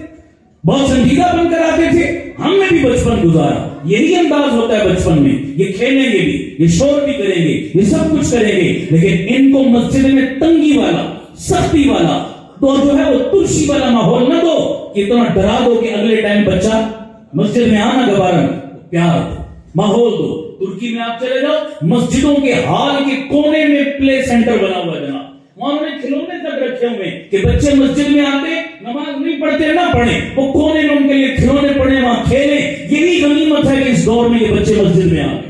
بہت سنجیدہ بن کر آتے تھے, ہم نے بھی بچپن گزارا. یہی انداز ہوتا ہے بچپن میں, یہ کھیلیں گے بھی, یہ شور بھی کریں گے, یہ سب کچھ کریں گے, لیکن ان کو مسجد میں تنگی والا, سختی والا, تو جو ہے وہ ترشی والا ماحول نہ دو کہ اتنا ڈرا دو کہ اگلے ٹائم بچہ مسجد میں آنا گوارا نہ. پیار دو, ماحول دو. ترکی میں آپ چلے جاؤ, مسجدوں کے ہال کے کونے میں پلے سینٹر بنا ہوا ہے جناب, وہاں انہوں نے کھلونے تک رکھے ہوئے کہ بچے مسجد میں آتے, نماز نہیں پڑھتے نہ پڑھیں, وہ کونے میں ان کے لیے کھلونے پڑھیں, وہاں کھیلیں. یہی غنیمت ہے کہ اس دور میں یہ بچے مسجد میں آئے.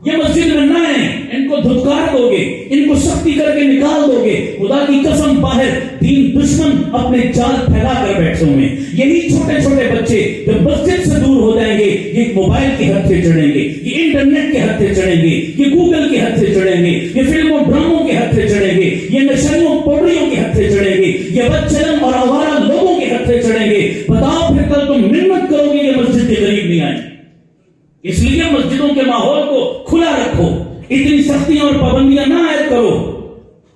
یہ مسجد میں نہ آئیں, ان کو دھتکار دو گے, ان کو سختی کر کے نکال دو گے, خدا کی قسم باہر دین دشمن اپنے جال پھیلا کر بیٹھے ہوئے. یہی چھوٹے چھوٹے بچے جب مسجد سے دور ہو جائیں گے, یہ موبائل کے ہتھے چڑھیں گے, یہ انٹرنیٹ کے ہتھے چڑھیں گے, یہ گوگل کے ہتھے چڑھیں گے, یہ فلموں ڈراموں کے ہتھے چڑھیں گے, یہ نشریوں پوڑیوں کے ہتھے چڑھیں گے, یہ بد چلن اور آوارہ لوگوں کے ہتھے چڑھیں گے، بتاؤ پھر کل تم منت کرو گے کہ مسجد کے قریب نہیں آئیں؟ اس لیے مسجدوں کے ماحول کو کھلا رکھو، اتنی سختیاں اور پابندیاں نہ عائد کرو،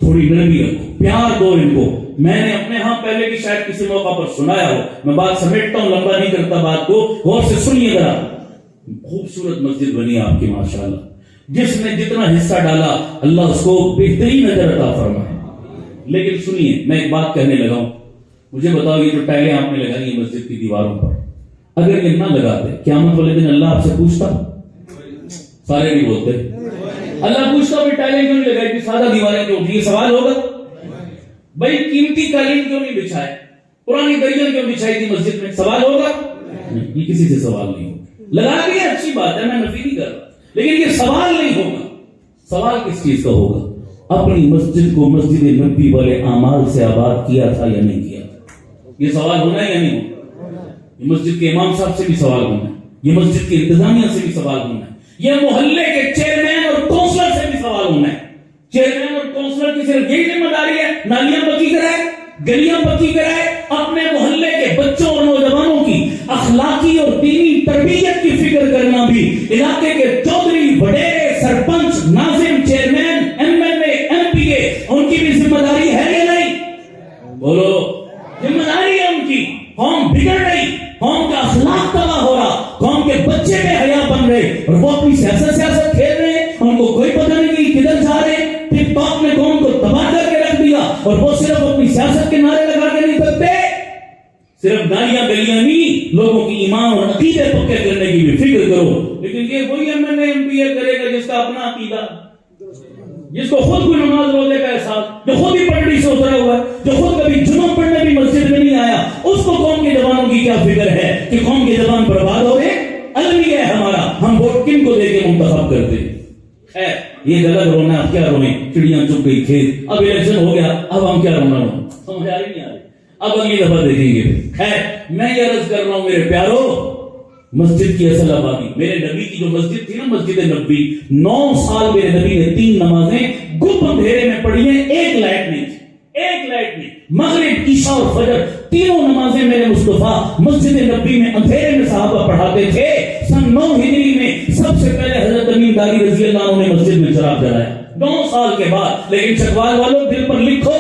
تھوڑی نرمی رکھو، پیار دو ان کو۔ میں نے اپنے ہاں پہلے بھی شاید کسی موقع پر سنایا ہو، میں بات سمیٹتا ہوں، لمبا نہیں کرتا بات کو، غور سے سنیے ذرا۔ خوبصورت مسجد بنی آپ کی ماشاءاللہ، جس نے جتنا حصہ ڈالا اللہ اس کو بہترین اجر عطا فرمائے۔ لیکن سنیے، میں ایک بات کہنے لگا ہوں، مجھے بتاؤ یہ جو ٹائلیں آپ نے لگائی ہیں مسجد کی دیواروں پر، اگر یہ نہ لگاتے قیامت والے دن اللہ آپ سے پوچھتا؟ سارے نہیں بولتے۔ اللہ پوچھتا بھی ٹائلیں کیوں نہیں لگائی تھی، سادہ دیواریں کیوں تھی؟ یہ سوال ہوگا؟ بھائی قیمتی قالین کیوں نہیں بچھائے، پرانی دریاں کیوں بچھائی تھی مسجد میں؟ سوال ہوگا؟ یہ کسی سے سوال نہیں ہوگا۔ لگا دیا اچھی بات ہے، میں نفی نہیں کر رہا، لیکن یہ سوال نہیں ہوگا۔ سوال کس چیز کا ہوگا؟ اپنی مسجد کو مسجد نبوی والے اعمال سے آباد کیا تھا یا نہیں کیا تھا؟ یہ سوال ہونا ہے یا نہیں ہونا؟ یہ مسجد کے امام صاحب سے بھی سوال ہونا ہے، یہ مسجد کی انتظامیہ سے بھی سوال ہونا ہے، یہ محلے کے چیئرمین اور کونسلر سے بھی سوال ہونا ہے۔ چیئرمین اور کونسلر کی صرف یہی ذمہ داری ہے نالیاں پکی کرائے، گلیاں پکی کرائے، اپنے محلے کے بچوں اور نوجوانوں کی اخلاقی اور دینی تربیت کی فکر کرنا بھی علاقے کے چودھری، وڈیرے، سرپنچ، ناظم، chairman, M L A, M P A, ان کی بھی ذمہ داری ہے یا نہیں؟ بولو، ذمہ داری ہے ان کی۔ قوم بگڑ رہی، قوم کا اخلاق تباہ ہو رہا، قوم کے بچے بے حیا بن رہے اور وہ اپنی سیاست کھیل رہے ہیں، ان کو کوئی پتہ نہیں کہ کدھر جا رہے ہیں۔ ٹک ٹاک نے قوم کو تباہ کر کے رکھ دیا، اور وہ صرف اپنی سیاست کے نعرے لگا کے نہیں سکتے، صرف گالیاں گلیاں نہیں، لوگوں کی ایمان اور عقیدے پکے کرنے کی بھی فکر کرو۔ لیکن یہ وہی M L A, M P A کرے گا جس کا اپنا عقیدہ، جس کو خود کوئی نماز روزے کا احساس، جو خود ہی پٹڑی سے اترا ہوا ہے، جو خود کبھی جمعہ پڑھنے بھی مسجد میں نہیں آیا، اس کو قوم کی جوانوں کی کیا فکر ہے کہ قوم کی جوان برباد ہو گئے؟ المیہ ہے ہمارا، ہم ووٹ کن کو دے کے منتخب کرتے ہیں؟ یہ غلط رونا، اب کیا روئیں، چڑیاں چپ گئی کھیت، اب الیکشن ہو گیا، اب ہم کیا رونا روئیں، سمجھ آ رہی نہیں آ رہی؟ اب اگلی دفعہ دیکھیں گے۔ میں یہ عرض کر رہا ہوں میرے پیارو، مسجد کی اصل آبادی، میرے نبی کی جو مسجد تھی نا، مسجد نبوی، 9 سال میرے نبی نے 3 نمازیں گپ اندھیرے میں پڑھی ہیں، ایک لائٹ نہیں تھی، ایک لائٹ نہیں، مغرب، عشاء اور فجر، تینوں نمازیں میرے مصطفیٰ مسجد نبوی میں اندھیرے میں صحابہ پڑھاتے تھے۔ سن 9 ہجری میں سب سے پہلے حضرت امین داری رضی اللہ عنہ نے مسجد میں چراغ جلایا، 9 سال کے بعد۔ لیکن چکوال والوں دل پر لکھو،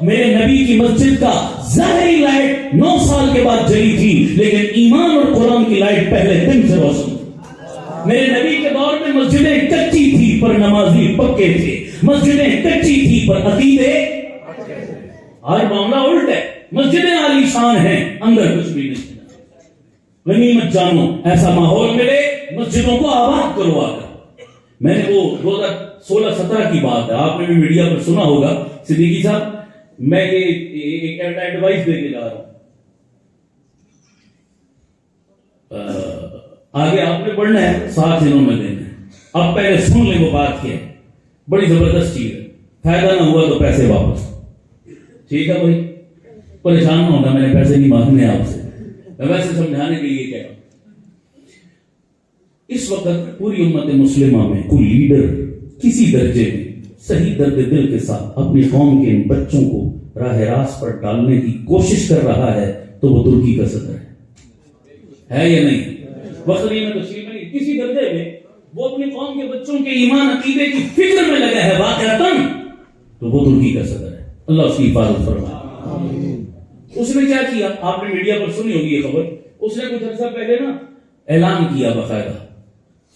میرے نبی کی مسجد کا ظاہری لائٹ 9 سال کے بعد جلی تھی، لیکن ایمان اور قرآن کی لائٹ پہلے دن سے روشن تھی۔ میرے نبی کے دور میں مسجدیں کچی تھی پر نمازی پکے تھے، مسجدیں کچی تھی پر عقیدے۔ آج معاملہ الٹ ہے، مسجدیں عالی شان ہیں، اندر کچھ بھی نہیں۔ غنیمت جانو، ایسا ماحول ملے، مسجدوں کو آباد کرو۔ آ کر میں نے وہ 2016-17 کی بات ہے، آپ نے بھی میڈیا پر سنا ہوگا، صدیقی صاحب میں یہ ایک ایڈوائس دے کے جا رہا ہوں، آگے آپ نے پڑھنا ہے، 7 دنوں میں دینا ہے، اب پہلے سن لیں وہ بات کیا ہے، بڑی زبردست چیز ہے، فائدہ نہ ہوا تو پیسے واپس، ٹھیک ہے بھائی؟ پریشان نہ ہونا، میں نے پیسے نہیں مانگنے آپ سے، میں ویسے سمجھانے کے لیے کہہ رہا ہوں۔ اس وقت پوری امت مسلمہ میں کوئی لیڈر کسی درجے میں صحیح درد دل کے ساتھ اپنی قوم کے ان بچوں کو راہ راست پر ڈالنے کی کوشش کر رہا ہے تو وہ ترکی کا صدر ہے یا نہیں؟ وقتی میں تشریف نہیں، کسی درجے میں وہ اپنی قوم کے بچوں کے ایمان عقیدے کی فکر میں لگا ہے واقعتاً، تو وہ ترکی کا صدر ہے، اللہ اس کی حفاظت فرمائے۔ اس نے کیا کیا، آپ نے میڈیا پر سنی ہوگی یہ خبر، اس نے کچھ عرصہ پہلے نا اعلان کیا باقاعدہ،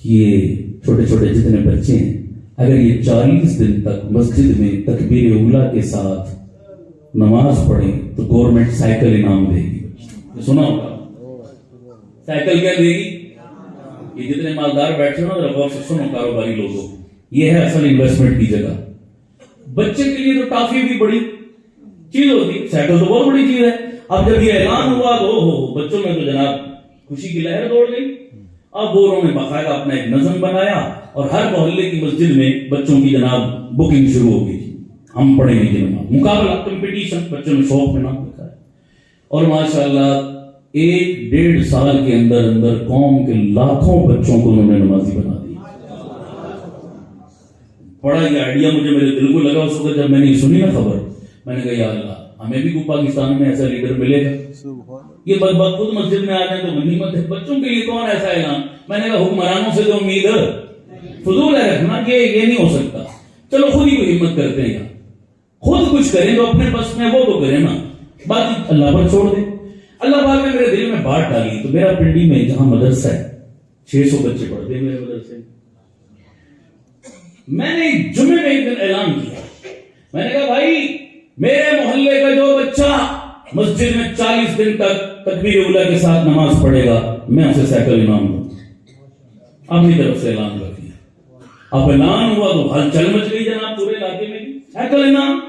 یہ چھوٹے چھوٹے جتنے بچے ہیں اگر یہ 40 دن تک مسجد میں تکبیر اولیٰ کے ساتھ نماز پڑھیں تو گورنمنٹ سائیکل انعام دے گی۔ سنا ہوگا سائیکل کیا دے گی؟ یہ جتنے مالدار بیٹھے ہو نا غور سے سنو کاروباری لوگوں، یہ ہے اصل انویسٹمنٹ کی جگہ۔ بچے کے لیے تو ٹافی بھی بڑی چیز ہوتی، سائیکل تو بہت بڑی چیز ہے۔ اب جب یہ اعلان ہوا تو بچوں میں تو جناب خوشی کی لہر دوڑ گئی۔ اب وہ انہوں نے باقاعدہ اپنا ایک نظم بنایا اور ہر محلے کی مسجد میں بچوں کی جناب بکنگ شروع ہو گئی، ہم پڑھیں گے نماز، مقابلہ، کمپٹیشن، بچوں نے شوق میں نام لکھا ہے۔ اور ماشاءاللہ 1-1.5 سال کے اندر اندر قوم کے لاکھوں بچوں کو انہوں نے نمازی بنا دی۔ بڑا یہ آئیڈیا مجھے میرے دل کو لگا اس وقت جب میں نے سنی نا خبر، میں نے کہا یا اللہ ہمیں بھی کوئی پاکستان میں ایسا لیڈر ملے گا؟ یہ بدبخت خود مسجد میں آ جائیں تو غنیمت ہے. بچوں کے لیے کون ایسا اعلان؟ میں نے کہا حکمرانوں سے تو امید فضول ہے رکھنا کہ یہ نہیں ہو سکتا. چلو خود ہی کوئی ہمت کرتے ہیں, خود کچھ کریں جو اپنے بس میں وہ تو کریں نا, باقی اللہ پر چھوڑ دیں. اللہ پاک نے میرے دل میں بات ڈالی. تو میرا پنڈی میں جہاں مدرسہ ہے 600 بچے پڑھتے ہیں میرے مدرسے. میں نے جمعے میں ایک دن اعلان کیا, میں نے کہا بھائی میرے محلے کا جو بچہ مسجد میں 40 دن تک تکبیر اولیٰ کے ساتھ نماز پڑھے گا میں اسے سائیکل انعام دوں. اپنی طرف سے اعلان کر دیا. اب اعلان ہوا تو ہلچل مچ گئی جناب پورے علاقے میں. سائیکل انعام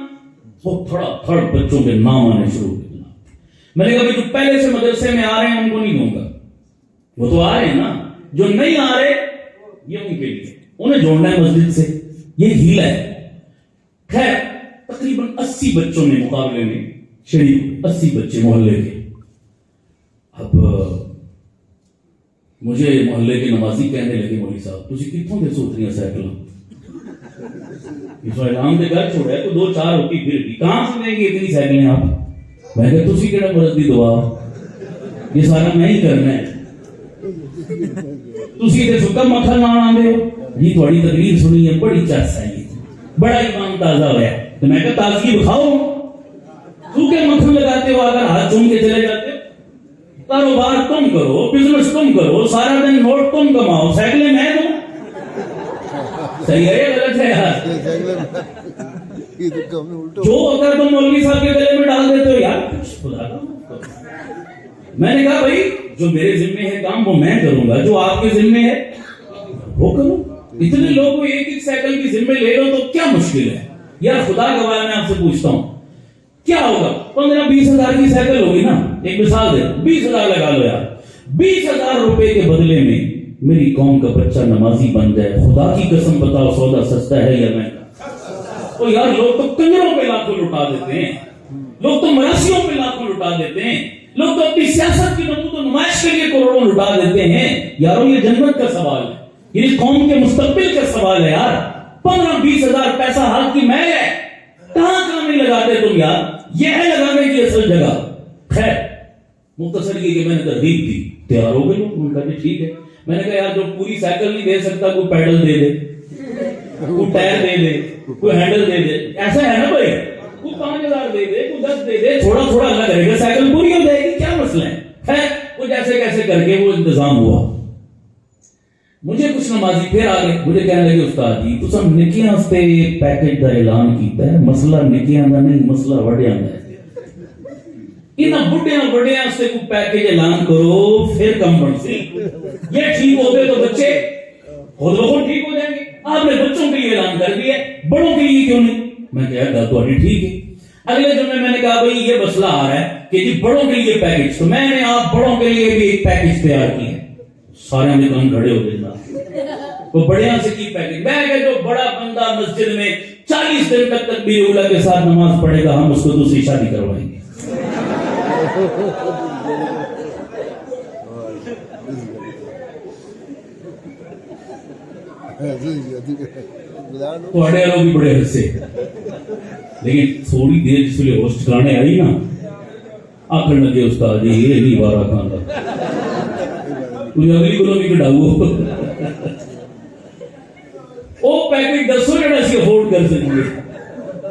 وہ تھوڑا بچوں کے نام آنے شروع ہوئے. میں نے کہا جو پہلے سے مدرسے میں آ رہے ہیں ان کو نہیں دوں گا, وہ تو آ رہے ہیں نا, جو نہیں آ رہے یہ ان کے لیے, انہیں جوڑنا ہے مسجد سے, یہ ہیلا ہے. خیر تقریباً 80 بچوں نے مقابلے میں شریک, 80 بچے محلے کے. اب مجھے محلے کے نمازی کہنے لگے مولوی صاحب تسی کتوں کے سوچ رہی ہیں سائیکل اس اعلان کے گھر چھوڑا ہے تو 2-4 ہوتی پھر بھی کہاں سے لیں گے اتنی سائیکلیں آپ؟ میں کہ تسی کہڑا مرض دی دعا, یہ سارا میں ہی کرنا ہے. تسی تے سکا مکھن نہ آندے ہو جی, تھوڑی تقریر سنی ہے بڑی چرس ہے, بڑا ایمان تازہ ہوا ہے. تو میں کہا تازگی بکھاؤ, تو کہ مکھن لگاتے ہو اگر ہاتھ چوم کے چلے جاتے ہو. کاروبار تم کرو, بزنس تم کرو, سارا دن نوٹ تم کماؤ, سائیکلیں میں دوں. صحیح ہے یا غلط ہے یار؟ جو اگر تم مولوی صاحب کے گلے میں ڈال دیتے ہو یار خدا کا. میں نے کہا بھائی جو میرے ذمے ہے کام وہ میں کروں گا, جو آپ کے ذمے ہے وہ کرو. اتنے لوگ کو ایک سائیکل کی ذمے لے لو تو کیا مشکل ہے یار؟ خدا گواہ میں آپ سے پوچھتا ہوں کیا ہوگا؟ 15-20 ہزار کی سائیکل ہوگی نا, ایک مثال دے, 20 ہزار لگا لو یار. 20,000 روپے کے بدلے میں میری قوم کا بچہ نمازی بن جائے, خدا کی قسم بتاؤ سودا سستا ہے یا مہنگا؟ تو یار لوگ تو کنجروں پہ لاکھوں لٹا دیتے ہیں, لوگ تو مراسیوں پہ لاکھوں لٹا دیتے ہیں, لوگ تو اپنی سیاست کی نمود و نمائش کے لیے کروڑوں لٹا دیتے ہیں. یارو یہ جنت کا سوال ہے, یہ قوم کے مستقبل کا سوال ہے یار. 15-20 ہزار پیسہ ہاتھ کی میل ہے, کہاں نہیں لگاتے تم یار؟ یہ ہے لگانے کی اصل جگہ. خیر مختصر یہ کہ میں نے ترغیب دی, تیار ہو گئے لوگ. ان کا بھی ٹھیک ہے. میں نے کہا یار جو پوری سائیکل نہیں دے سکتا کوئی پیڈل دے دے, کوئی ٹائر دے دے, کوئی ہینڈل دے دے, ایسا ہے نا بھائی, کوئی 5,000 دے دے, کوئی 10 دے دے, تھوڑا تھوڑا اللہ کرے گا سائیکل پوری ہو جائے گی, کیا مسئلہ ہے؟ خیر وہ جیسے کیسے کر کے وہ انتظام ہوا. مجھے کچھ نمازی پھر آ گئے, مجھے کہنے لگے استاد جی تو سب نکیاں سے پیکج کا اعلان کیتا ہے, مسئلہ نکیاں کا نہیں مسئلہ وڈیاں کا ہے. انہاں بڑھیاں سے کوئی پیکج اعلان کرو پھر کم بن سے. یہ ٹھیک ہو گئے تو بچے خود بخود ٹھیک ہو جائیں گے. آپ نے بچوں کے لیے اعلان کر دیا, بڑوں کے لیے کیوں نہیں؟ میں کہا گل تو ٹھیک ہے. اگلے جمعے میں نے کہا بھائی یہ مسئلہ آ رہا ہے کہ جی بڑوں کے لیے پیکج, تو میں نے آپ بڑوں کے لیے بھی ایک پیکج تیار کیا ہے. سارے میں کام کھڑے ہو گئے, تو بڑیاں سے کی پیکج. میں کہ جو بڑا بندہ مسجد میں 40 دن تک تکبیر اولیٰ کے ساتھ نماز پڑھے گا ہم اس کو دوسری شادی کروائیں گے. تھوڑے لوگ بھی بڑے ہنسے, لیکن تھوڑی دیر جس لیے ہوسٹ کرانے آئی نا, آخر لگے استاد جی یہ نہیں وارا کھانا, کوئی اگلی کو بھی کٹاؤ وہ پیکج دسو جڑا سی افورڈ کر سکیں گے,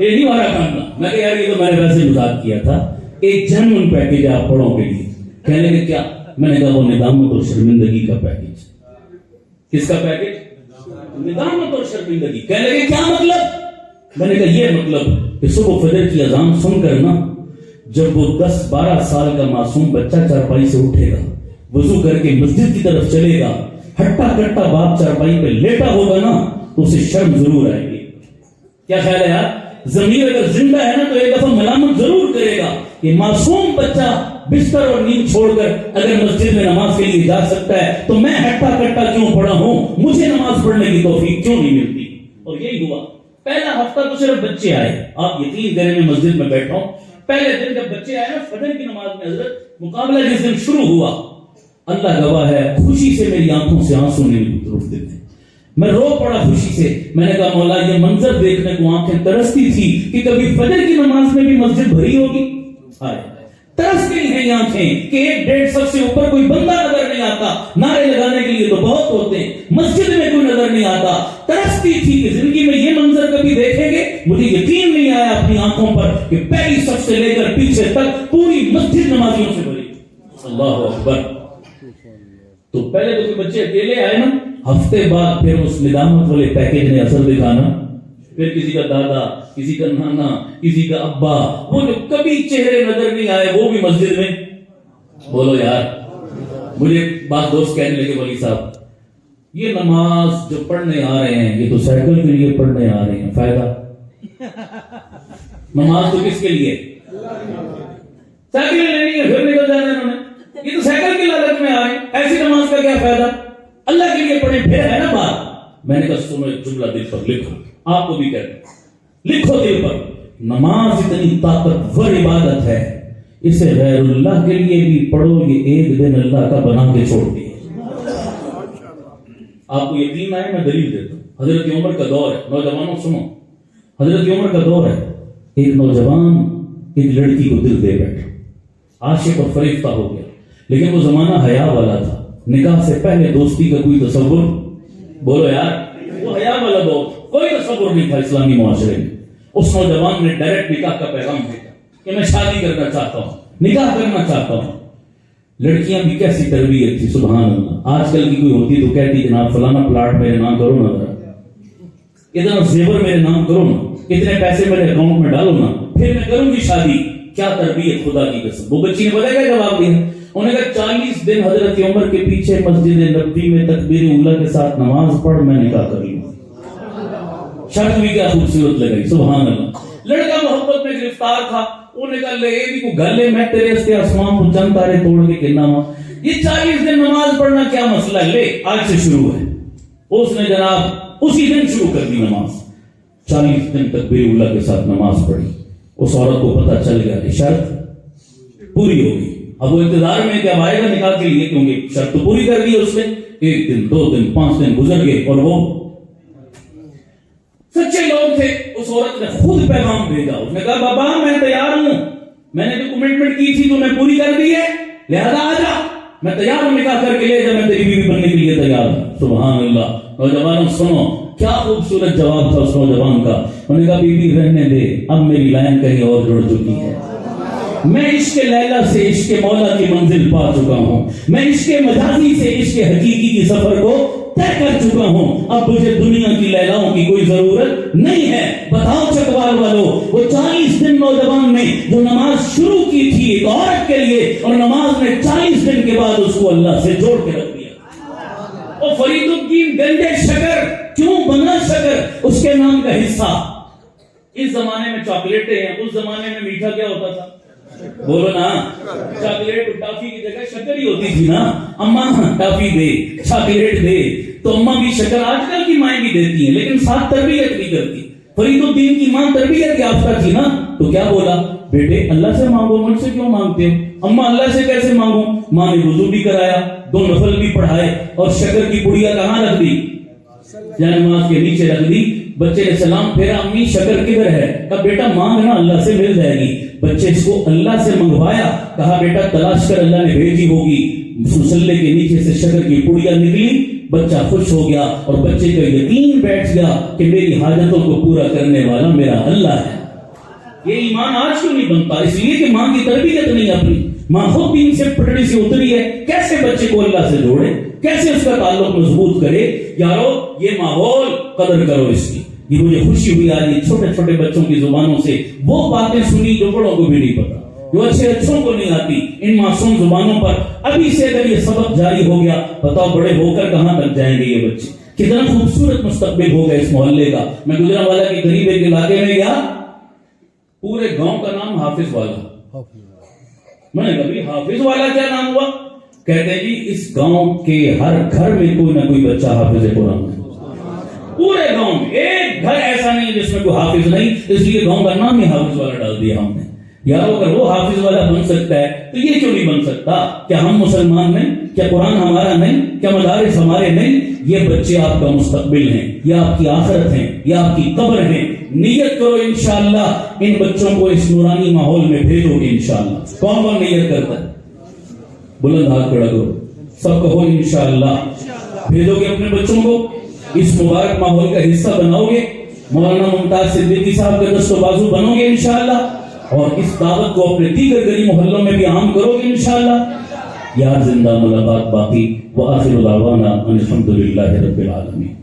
یہ نہیں وارا کھانا. میں کہ یار یہ تو میں نے ویسے مذاق کیا تھا, ایک جنون پیکج ہے آپ بڑوں کے لیے. کہنے لگے کیا؟ میں نے کہا وہ ندامت اور شرمندگی کا پیکج. کس کا پیکج؟ ندامت اور شرمندگی. کہنے لگے کیا مطلب؟ میں نے کہا یہ مطلب کہ صبح فجر کی اذان سن کر نا جب وہ 10-12 سال کا معصوم بچہ چارپائی سے اٹھے گا, وضو کر کے مسجد کی طرف چلے گا, ہٹا کٹا باپ چارپائی پہ لیٹا ہوگا نا تو اسے شرم ضرور آئے گی. کیا خیال ہے یار؟ ضمیر اگر زندہ ہے نا تو ایک دفعہ ملامت ضرور کرے گا کہ معصوم بچہ بستر اور نیند چھوڑ کر اگر مسجد میں نماز کے لیے جا سکتا ہے تو میں ہٹا کٹا کیوں پڑا ہوں, مجھے نماز پڑھنے کی توفیق کیوں نہیں ملتی؟ اور یہی ہوا. پہلا ہفتہ تو صرف بچے آئے, آپ یقین کریں میں مسجد میں بیٹھا ہوں, پہلے دن جب بچے آئے نا فجر کی نماز میں حضرت مقابلہ جس دن شروع ہوا, اللہ گواہ ہے خوشی سے میری آنکھوں سے آنسو نہیں رکتے تھے. میں رو پڑا خوشی سے. میں نے کہا مولا یہ منظر دیکھنے کو آنکھیں ترستی تھی کہ کبھی فجر کی نماز میں بھی مسجد بھری ہوگی. ترس گئی ہیں یہ آنکھیں کہ 150 سے اوپر کوئی بندہ نظر نہیں آتا. نعرے لگانے کے لیے تو بہت ہوتے ہیں, مسجد میں کوئی نظر نہیں آتا. ترستی تھی کہ زندگی میں یہ منظر کبھی دیکھیں گے. مجھے یقین نہیں آیا اپنی آنکھوں پر کہ پہلی صف سے لے کر پیچھے تک پوری مسجد نمازیوں سے بھری. اللہ اکبر. تو پہلے تو کوئی بچے اکیلے آئے نا, ہفتے بعد پھر اس ندامت والے پیکج نے اثر دکھانا. پھر کسی کا دادا, کسی کا نانا, کسی کا ابا, وہ جو کبھی چہرے نظر نہیں آئے وہ بھی مسجد میں. بولو یار. مجھے بات دوست کہنے لگے ولی صاحب یہ نماز جو پڑھنے آ رہے ہیں یہ تو سائیکل کے لیے پڑھنے آ رہے ہیں, فائدہ نماز تو کس کے لیے؟ سائیکل لینی ہے پھر نکل جانا انہوں نے. یہ تو سائیکل کی لالچ میں آ رہے ہیں, ایسی نماز کا کیا فائدہ؟ اللہ کے لیے پڑھیں پھر ہے نا بات. میں نے کہا سنو ایک جملہ دل پر لکھو, آپ کو بھی کہتے ہیں لکھو دل پر. نماز اتنی طاقتور عبادت ہے, اسے غیر اللہ کے لیے بھی پڑھو یہ ایک دن اللہ کا بنا کے چھوڑ دیے. آپ کو یقین آئے میں دلیل دیتا ہوں. حضرت عمر کا دور ہے, نوجوانوں سنو, حضرت عمر کا دور ہے. ایک نوجوان ایک لڑکی کو دل دے بیٹھا, عاشق اور فریفتہ ہو گیا. لیکن وہ زمانہ حیا والا تھا, نکاح سے پہلے دوستی کا کوئی تصور, بولو یار, وہ حیا والا دور, کوئی تصور نہیں تھا اسلامی معاشرے میں. اس نوجوان نے ڈائریکٹ نکاح کا پیغام بھیجا کہ میں شادی کرنا چاہتا ہوں, نکاح کرنا چاہتا ہوں. لڑکیاں بھی کیسی تربیت تھی سبحان اللہ. آج کل کی کوئی ہوتی تو کہتی جناب فلانا پلاٹ میرے نام کرو نا, اتنا زیور میرے نام کرو نا, اتنے پیسے میرے اکاؤنٹ میں ڈالو نا, پھر میں کروں گی شادی. کیا تربیت خدا کی قسم. وہ بچی نے پتہ کیا جواب دیا؟ انہوں نے کہا 40 دن حضرت عمر کے پیچھے مسجد نبوی میں تکبیر اولیٰ کے ساتھ نماز پڑھ میں نکاح کر لوں. شرط بھی کیا خوبصورت لگائی سبحان اللہ. لڑکا محبت میں گرفتار تھا. انہوں نے کہا لے بھی کو گلے میں تیرے استے آسمان کو چند تارے توڑ کے کہنا ہوا. یہ 40 دن نماز پڑھنا کیا مسئلہ ہے, لے آج سے شروع ہے. اس نے جناب اسی دن شروع کر دی نماز. 40 دن تکبیر اولیٰ کے ساتھ نماز پڑھی. اس عورت کو پتہ چل گیا کہ شرط پوری ہوگی. اب وہ انتظار میں کہ اب آئے گا نکاح کے لیے, کیونکہ شرط تو پوری کر دی اس نے. 1 دن 2 دن 5 دن گزر گئے اور وہ سچے لوگ تھے. اس عورت نے خود پیغام بھیجا. اس نے کہا بابا میں تیار ہوں, میں نے جو کمٹمنٹ کی تھی تو میں پوری کر دی ہے, لہذا آ جا, میں تیار ہوں نکاح کر کے لے جا, میں تیری بیوی بننے کے لیے تیار ہوں. سبحان اللہ. نوجوانوں سنو کیا خوبصورت جواب تھا اس نوجوان کا. انہوں نے کہا بیوی رہنے دے, اب میری لائن کہیں اور جڑ چکی ہے. میں عشق لیلا سے عشق مولا کی منزل پا چکا ہوں. میں عشق مجازی سے عشق حقیقی کی سفر کو طے کر چکا ہوں. اب مجھے دنیا کی لیلاؤں کی کوئی ضرورت نہیں ہے. بتاؤ چکوال والو, وہ 40 دن نوجوان نے جو نماز شروع کی تھی ایک عورت کے لیے, اور نماز نے 40 دن کے بعد اس کو اللہ سے جوڑ کے رکھ دیا. اور فرید الدین گنجے شکر کیوں بنا شکر, اس کے نام کا حصہ. اس زمانے میں چاکلیٹیں ہیں, اس زمانے میں میٹھا کیا ہوتا تھا, بولو نا. چاکلیٹ ٹافی کی جگہ شکر ہی ہوتی تھی نا. اماں ٹافی دے, چاکلیٹ دے, تو اماں بھی شکر آج کل کی مائیں بھی دیتی ہیں لیکن ساتھ تربیت بھی کرتی. فرید الدین کی ماں تربیت یافتہ تھی نا, تو کیا بولا, بیٹے اللہ سے مانگو, مجھ سے کیوں مانگتے ہو؟ اماں اللہ سے کیسے مانگو. ماں نے وضو بھی کرایا, 2 نفل بھی پڑھائے, اور شکر کی پڑیا کہاں رکھ دی, نماز کے نیچے رکھ دی. بچے نے سلام پھیرا, امی شکر کدھر ہے؟ کہا بیٹا مانگنا اللہ سے مل جائے گی. بچے اس کو اللہ سے منگوایا, کہا بیٹا تلاش کر اللہ نے بھیجی ہوگی. مسلے کے نیچے سے شکر کی پڑیا نکلی. بچہ خوش ہو گیا اور بچے کا یقین بیٹھ گیا کہ میری حاجتوں کو پورا کرنے والا میرا اللہ ہے. یہ ایمان آج کیوں نہیں بنتا؟ اس لیے کہ ماں کی تربیت نہیں اپنی. ماں خود بھی ان سے پٹڑی سے اتری ہے. کیسے بچے کو اللہ سے جوڑے, کیسے اس کا تعلق مضبوط کرے. یارو یہ ماحول قدر کرو اس کی. یہ مجھے خوشی ہوئی آج یہ چھوٹے چھوٹے بچوں کی زبانوں سے وہ باتیں سنی جو بڑوں کو بھی نہیں پتا, جو اچھوں کو نہیں آتی. ان معصوم زبانوں پر ابھی سے اگر یہ سبق جاری ہو گیا, بتاؤ بڑے ہو کر کہاں تک جائیں گے یہ بچے. کتنا خوبصورت مستقبل ہوگا اس محلے کا. میں گجرانوالہ کے قریب ایک علاقے میں گیا, پورے گاؤں کا نام حافظ والا. میں نے کبھی حافظ والا کیا نام ہوا؟ کہتے ہیں جی اس گاؤں کے ہر گھر میں کوئی نہ کوئی بچہ حافظ قرآن ہے. پورے گاؤں میں ایک گھر ایسا نہیں جس میں کوئی حافظ نہیں, اس لیے گاؤں کا نام ہی حافظ والا ڈال دیا ہم نے. یار اگر وہ حافظ والا بن سکتا ہے تو یہ کیوں نہیں بن سکتا؟ کیا ہم مسلمان میں کیا قرآن ہمارا نہیں؟ کیا مدارس ہمارے نہیں؟ یہ بچے آپ کا مستقبل ہیں، یہ آپ کی آخرت ہیں، یہ آپ کی قبر ہیں۔ نیت کرو انشاءاللہ ان بچوں کو اس نورانی ماحول میں بھیجو گے انشاءاللہ۔ کون کون نیت کرتا ہے؟ بلند ہاتھ کھڑا کرو، سب کہو انشاءاللہ۔ بھیجو گے اپنے بچوں کو، اس مبارک ماحول کا حصہ بناؤ گے، مولانا ممتاز صدیقی صاحب کے دست و بازو بنو گے انشاءاللہ، اور اس دعوت کو اپنے دیگر گلی محلوں میں بھی عام کرو گے انشاءاللہ۔ یار زندہ ملاقات باقی، وآخر دعوانا ان الحمدللہ رب العالمین۔